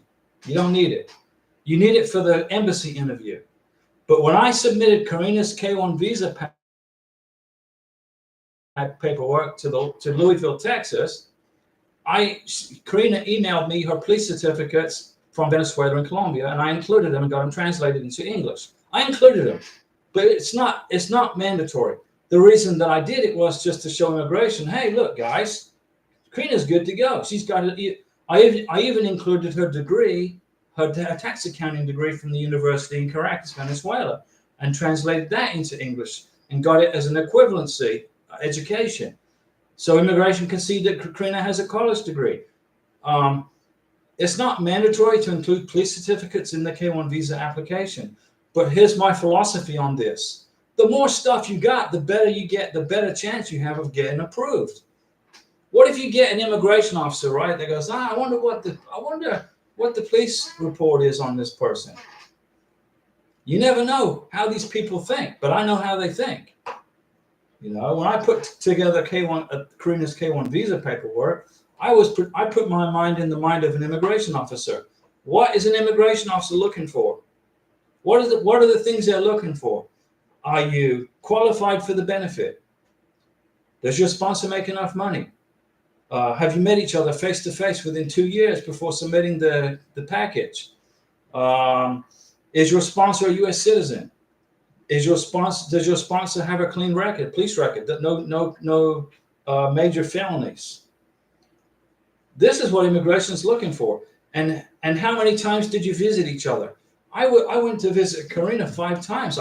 You don't need it. You need it for the embassy interview. But when I submitted Karina's K1 visa paperwork to Louisville, Texas, Karina emailed me her police certificates from Venezuela and Colombia, and I included them and got them translated into English. I included them, but it's not mandatory. The reason that I did it was just to show immigration, hey, look, guys, Karina's good to go. She's got it. I even included her degree, her tax accounting degree from the university in Caracas, Venezuela, and translated that into English and got it as an equivalency education. So immigration can see that Karina has a college degree. It's not mandatory to include police certificates in the K1 visa application. But here's my philosophy on this. The more stuff you got, the better you get, the better chance you have of getting approved. What if you get an immigration officer, right, that goes, I wonder what the police report is on this person. You never know how these people think, but I know how they think. You know, when I put together Karina's K1 visa paperwork, I put my mind in the mind of an immigration officer. What is an immigration officer looking for? What are the things they're looking for? Are you qualified for the benefit? Does your sponsor make enough money? Have you met each other face to face within 2 years before submitting the package? Is your sponsor a U.S. citizen? Does your sponsor have a clean record, police record? No major felonies. This is what immigration is looking for. And how many times did you visit each other? I went to visit Karina 5 times.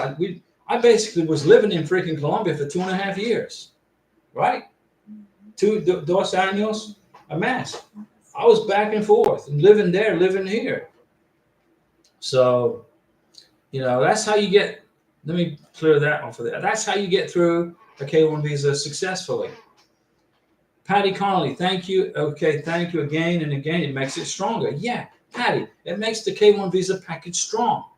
I basically was living in freaking Colombia for 2.5 years, right? 2 años a mes. I was back and forth and living there, living here. So, you know, that's how you get. Let me clear that off of there. That's how you get through a K1 visa successfully. Patty Connolly, thank you. Okay, thank you again and again. It makes it stronger. Yeah, Patty, it makes the K1 visa package strong.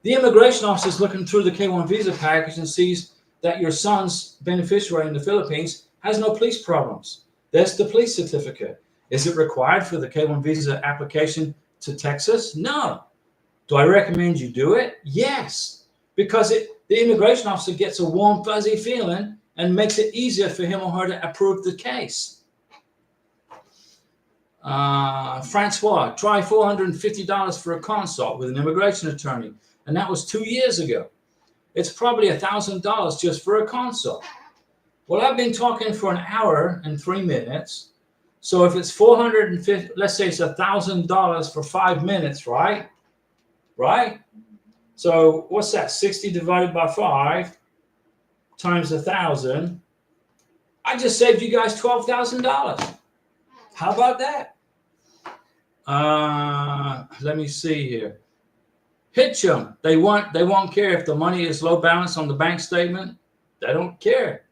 The immigration officer is looking through the K1 visa package and sees that your son's beneficiary in the Philippines has no police problems. There's the police certificate. Is it required for the K1 visa application to Texas? No. Do I recommend you do it? Yes. Because the immigration officer gets a warm, fuzzy feeling and makes it easier for him or her to approve the case. Francois, try $450 for a consult with an immigration attorney, and that was 2 years ago. It's probably $1,000 just for a consult. Well, I've been talking for 1 hour and 3 minutes. So if it's $450, let's say it's $1,000 for 5 minutes, right? Right? So what's that? 60 divided by 5 times 1,000. I just saved you guys $12,000. How about that? Let me see here. Hitchum. They won't care if the money is low balance on the bank statement. They don't care.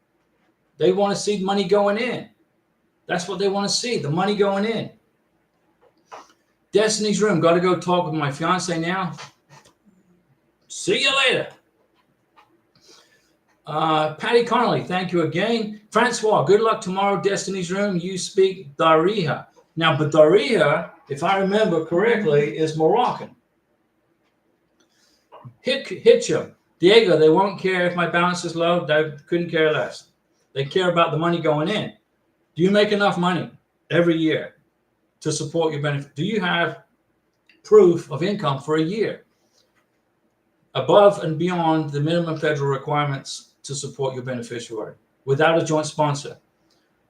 They want to see money going in. That's what they want to see, the money going in. Destiny's Room. Got to go talk with my fiance now. See you later. Patty Connolly, thank you again. Francois, good luck tomorrow, Destiny's Room. You speak Darija. Now, but Darija, if I remember correctly, is Moroccan. Hitchum. Diego, they won't care if my balance is low. They couldn't care less. They care about the money going in. Do you make enough money every year to support your benefit? Do you have proof of income for a year above and beyond the minimum federal requirements to support your beneficiary without a joint sponsor.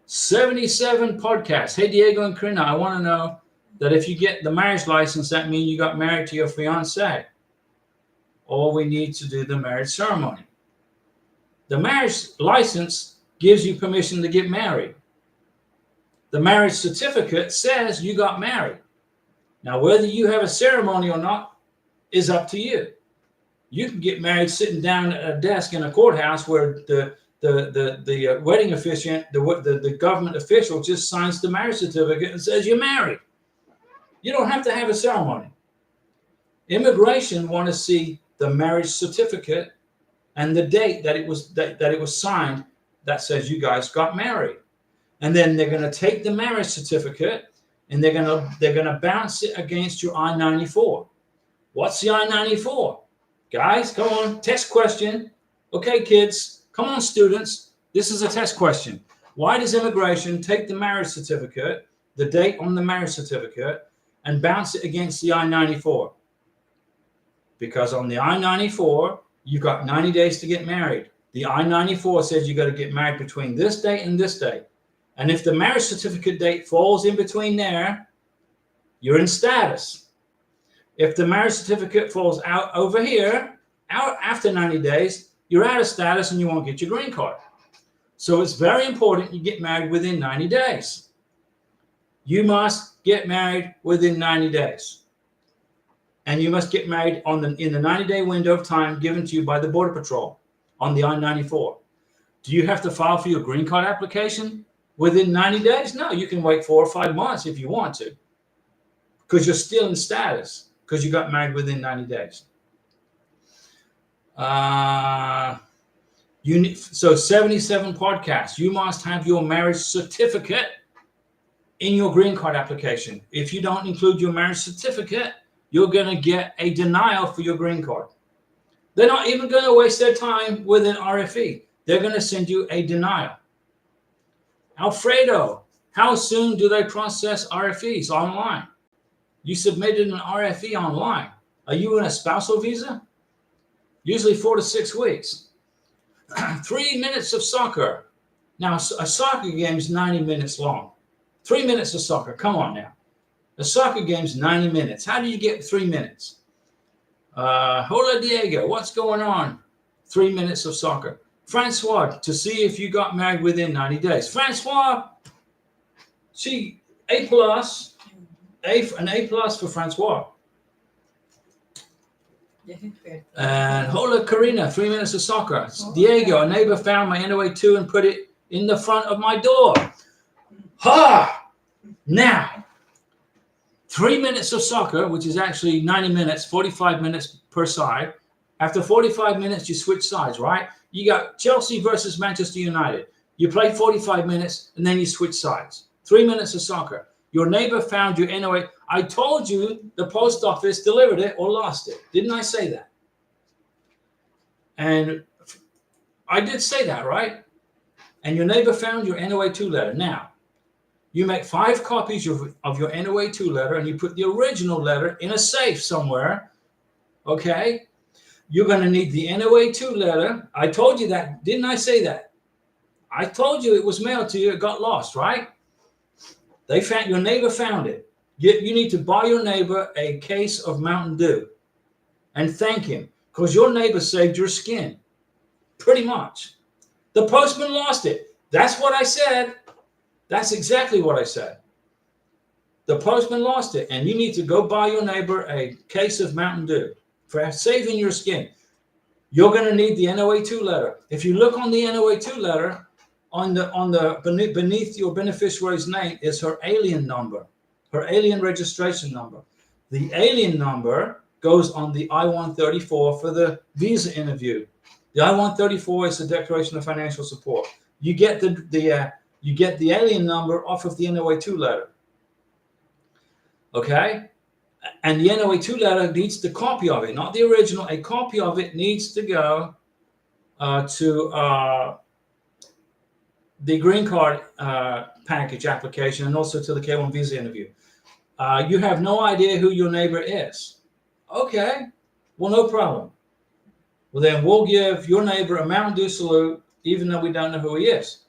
77 podcasts. Hey, Diego and Karina, I want to know that if you get the marriage license, that means you got married to your fiance, or we need to do the marriage ceremony. The marriage license gives you permission to get married. The marriage certificate says you got married. Now, whether you have a ceremony or not is up to you. You can get married sitting down at a desk in a courthouse where the wedding officiant, the government official just signs the marriage certificate and says you're married. You don't have to have a ceremony. Immigration want to see the marriage certificate and the date that it was signed that says you guys got married. And then they're going to take the marriage certificate and they're going to bounce it against your I-94. What's the I-94? Guys, come on, test question. Okay, kids, come on, students. This is a test question. Why does immigration take the marriage certificate, the date on the marriage certificate, and bounce it against the I-94? Because on the I-94, you've got 90 days to get married. The I-94 says you got to get married between this date and this date. And if the marriage certificate date falls in between there, you're in status. If the marriage certificate falls out over here, out after 90 days, you're out of status and you won't get your green card. So it's very important you get married within 90 days. You must get married within 90 days. And you must get married in the 90-day window of time given to you by the Border Patrol on the I-94. Do you have to file for your green card application within 90 days? No, you can wait 4 or 5 months if you want to, because you're still in status because you got married within 90 days. So 77 podcasts. You must have your marriage certificate in your green card application. If you don't include your marriage certificate, you're going to get a denial for your green card. They're not even going to waste their time with an RFE. They're going to send you a denial. Alfredo, how soon do they process RFEs online? You submitted an RFE online. Are you in a spousal visa? Usually 4 to 6 weeks. 3 minutes of soccer. Now, a soccer game is 90 minutes long. 3 minutes of soccer. Come on now. A soccer game is 90 minutes. How do you get 3 minutes? Hola, Diego. What's going on? 3 minutes of soccer. Francois, to see if you got married within 90 days. Francois, see, A+, an A+ for Francois. And hola, Karina, 3 minutes of soccer. Diego, a neighbor found my NOA2 and put it in the front of my door. Ha! Now, 3 minutes of soccer, which is actually 90 minutes, 45 minutes per side. After 45 minutes, you switch sides, right? You got Chelsea versus Manchester United. You play 45 minutes, and then you switch sides. 3 minutes of soccer. Your neighbor found your NOA. I told you the post office delivered it or lost it. Didn't I say that? And I did say that, right? And your neighbor found your NOA2 letter. Now, you make 5 copies of your NOA2 letter, and you put the original letter in a safe somewhere, okay? You're going to need the NOA2 letter. I told you that. Didn't I say that? I told you it was mailed to you. It got lost, right? Your neighbor found it. You need to buy your neighbor a case of Mountain Dew and thank him, because your neighbor saved your skin. Pretty much. The postman lost it. That's what I said. That's exactly what I said. The postman lost it, and you need to go buy your neighbor a case of Mountain Dew for saving your skin. You're going to need the NOA2 letter. If you look on the NOA2 letter, beneath your beneficiary's name is her alien number, her alien registration number. The alien number goes on the I-134 for the visa interview. The I-134 is the Declaration of Financial Support. You get the alien number off of the NOA2 letter. Okay? And the NOA2 letter needs the copy of it, not the original. A copy of it needs to go to the green card package application and also to the K1 visa interview. You have no idea who your neighbor is. Okay, well, no problem. Well, then we'll give your neighbor a Mountain Dew salute, even though we don't know who he is.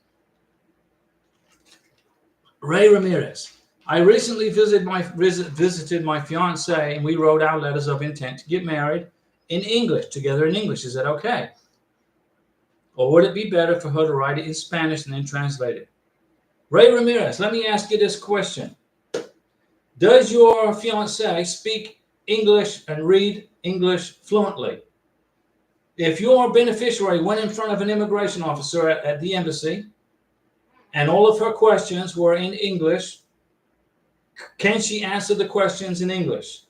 Ray Ramirez. I recently visited my fiance, and we wrote our letters of intent to get married in English, together in English. Is that okay? Or would it be better for her to write it in Spanish and then translate it? Ray Ramirez, let me ask you this question. Does your fiance speak English and read English fluently? If your beneficiary went in front of an immigration officer at the embassy and all of her questions were in English, can she answer the questions in English?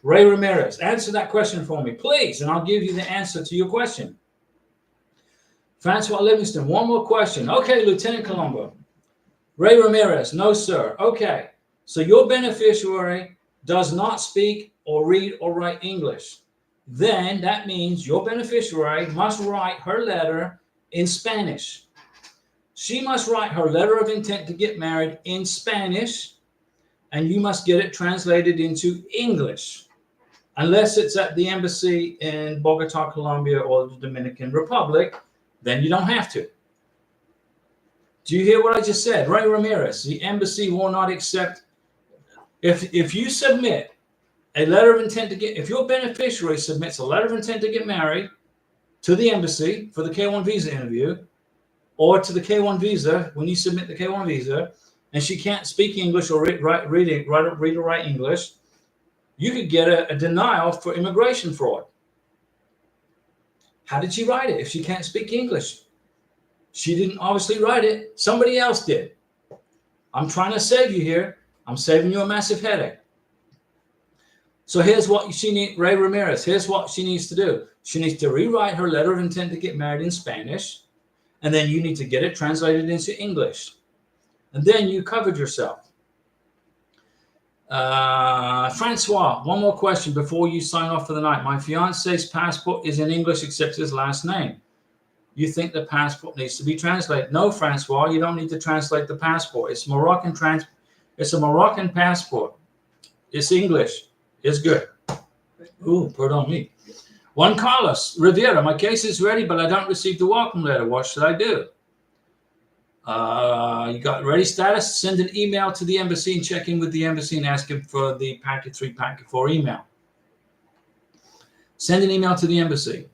Ray Ramirez, answer that question for me, please, and I'll give you the answer to your question. Francois Livingston, one more question. Okay, Lieutenant Colombo. Ray Ramirez, no, sir. Okay, so your beneficiary does not speak or read or write English. Then that means your beneficiary must write her letter in Spanish. She must write her letter of intent to get married in Spanish, and you must get it translated into English, unless it's at the embassy in Bogota, Colombia, or the Dominican Republic. Then you don't have to. Do you hear what I just said? Ray Ramirez, the embassy will not accept. If you submit a letter of intent to get, if your beneficiary submits a letter of intent to get married to the embassy for the K-1 visa interview, or to the K-1 visa, when you submit the K-1 visa, and she can't speak English or read or write English, you could get a denial for immigration fraud. How did she write it if she can't speak English? She didn't obviously write it. Somebody else did. I'm trying to save you here. I'm saving you a massive headache. So here's what she needs, Ray Ramirez, here's what she needs to do. She needs to rewrite her letter of intent to get married in Spanish, and then you need to get it translated into English. And then you covered yourself. Francois, one more question before you sign off for the night. My fiance's passport is in English except his last name. You think the passport needs to be translated? No, Francois, you don't need to translate the passport. It's It's a Moroccan passport. It's English. It's good. Ooh, pardon me. Juan Carlos Rivera, my case is ready, but I don't receive the welcome letter. What should I do? You got ready status? Send an email to the embassy and check in with the embassy and ask them for the packet 3, packet 4 email. Send an email to the embassy.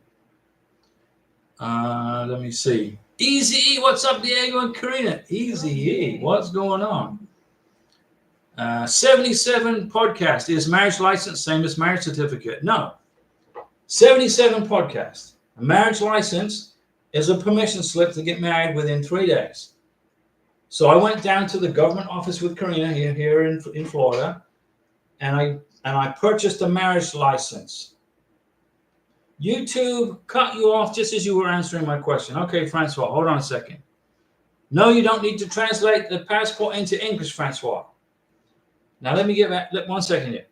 Let me see. Easy E, what's up, Diego and Karina? Easy E, what's going on? 77 podcast. Is marriage license same as marriage certificate? No. 77 podcast. A marriage license is a permission slip to get married within 3 days. So I went down to the government office with Karina here in Florida, and I purchased a marriage license. YouTube cut you off just as you were answering my question. Okay, Francois, hold on a second. No, you don't need to translate the passport into English, Francois. Now let me get back 1 second here.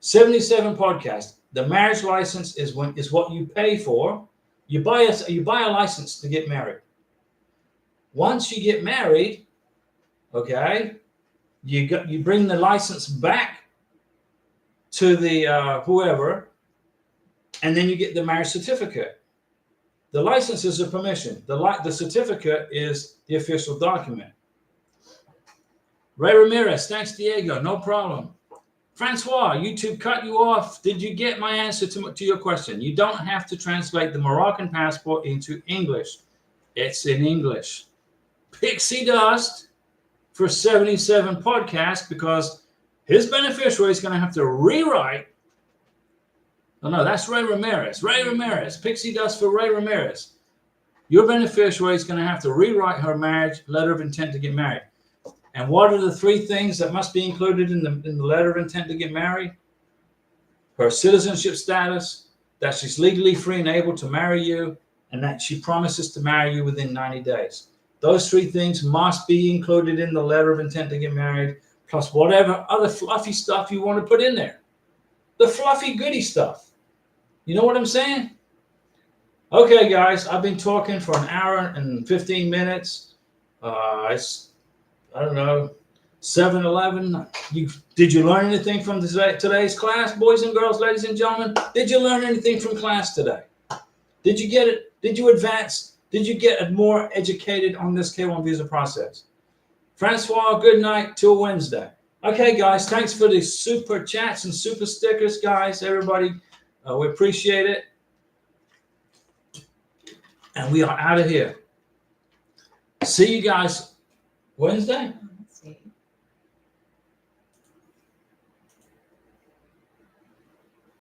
77 podcast. The marriage license is what you pay for. You buy a license to get married. Once you get married, okay, you bring the license back to the whoever, and then you get the marriage certificate. The license is a permission. The certificate is the official document. Ray Ramirez, thanks, Diego. No problem. Francois, YouTube cut you off. Did you get my answer to your question? You don't have to translate the Moroccan passport into English. It's in English. Pixie Dust for 77 podcasts, because his beneficiary is going to have to rewrite. Oh, no, that's Ray Ramirez. Ray Ramirez. Pixie Dust for Ray Ramirez. Your beneficiary is going to have to rewrite her marriage letter of intent to get married. And what are the 3 things that must be included in the letter of intent to get married? Her citizenship status, that she's legally free and able to marry you, and that she promises to marry you within 90 days. Those 3 things must be included in the letter of intent to get married, plus whatever other fluffy stuff you want to put in there. The fluffy goody stuff. You know what I'm saying? Okay, guys, I've been talking for 1 hour and 15 minutes. I don't know, 7-11. Did you learn anything from today's class, boys and girls, ladies and gentlemen? Did you learn anything from class today? Did you get it? Did you advance? Did you get more educated on this K1 visa process? Francois, good night till Wednesday. Okay, guys, thanks for the super chats and super stickers, guys. Everybody, we appreciate it. And we are out of here. See you guys Wednesday.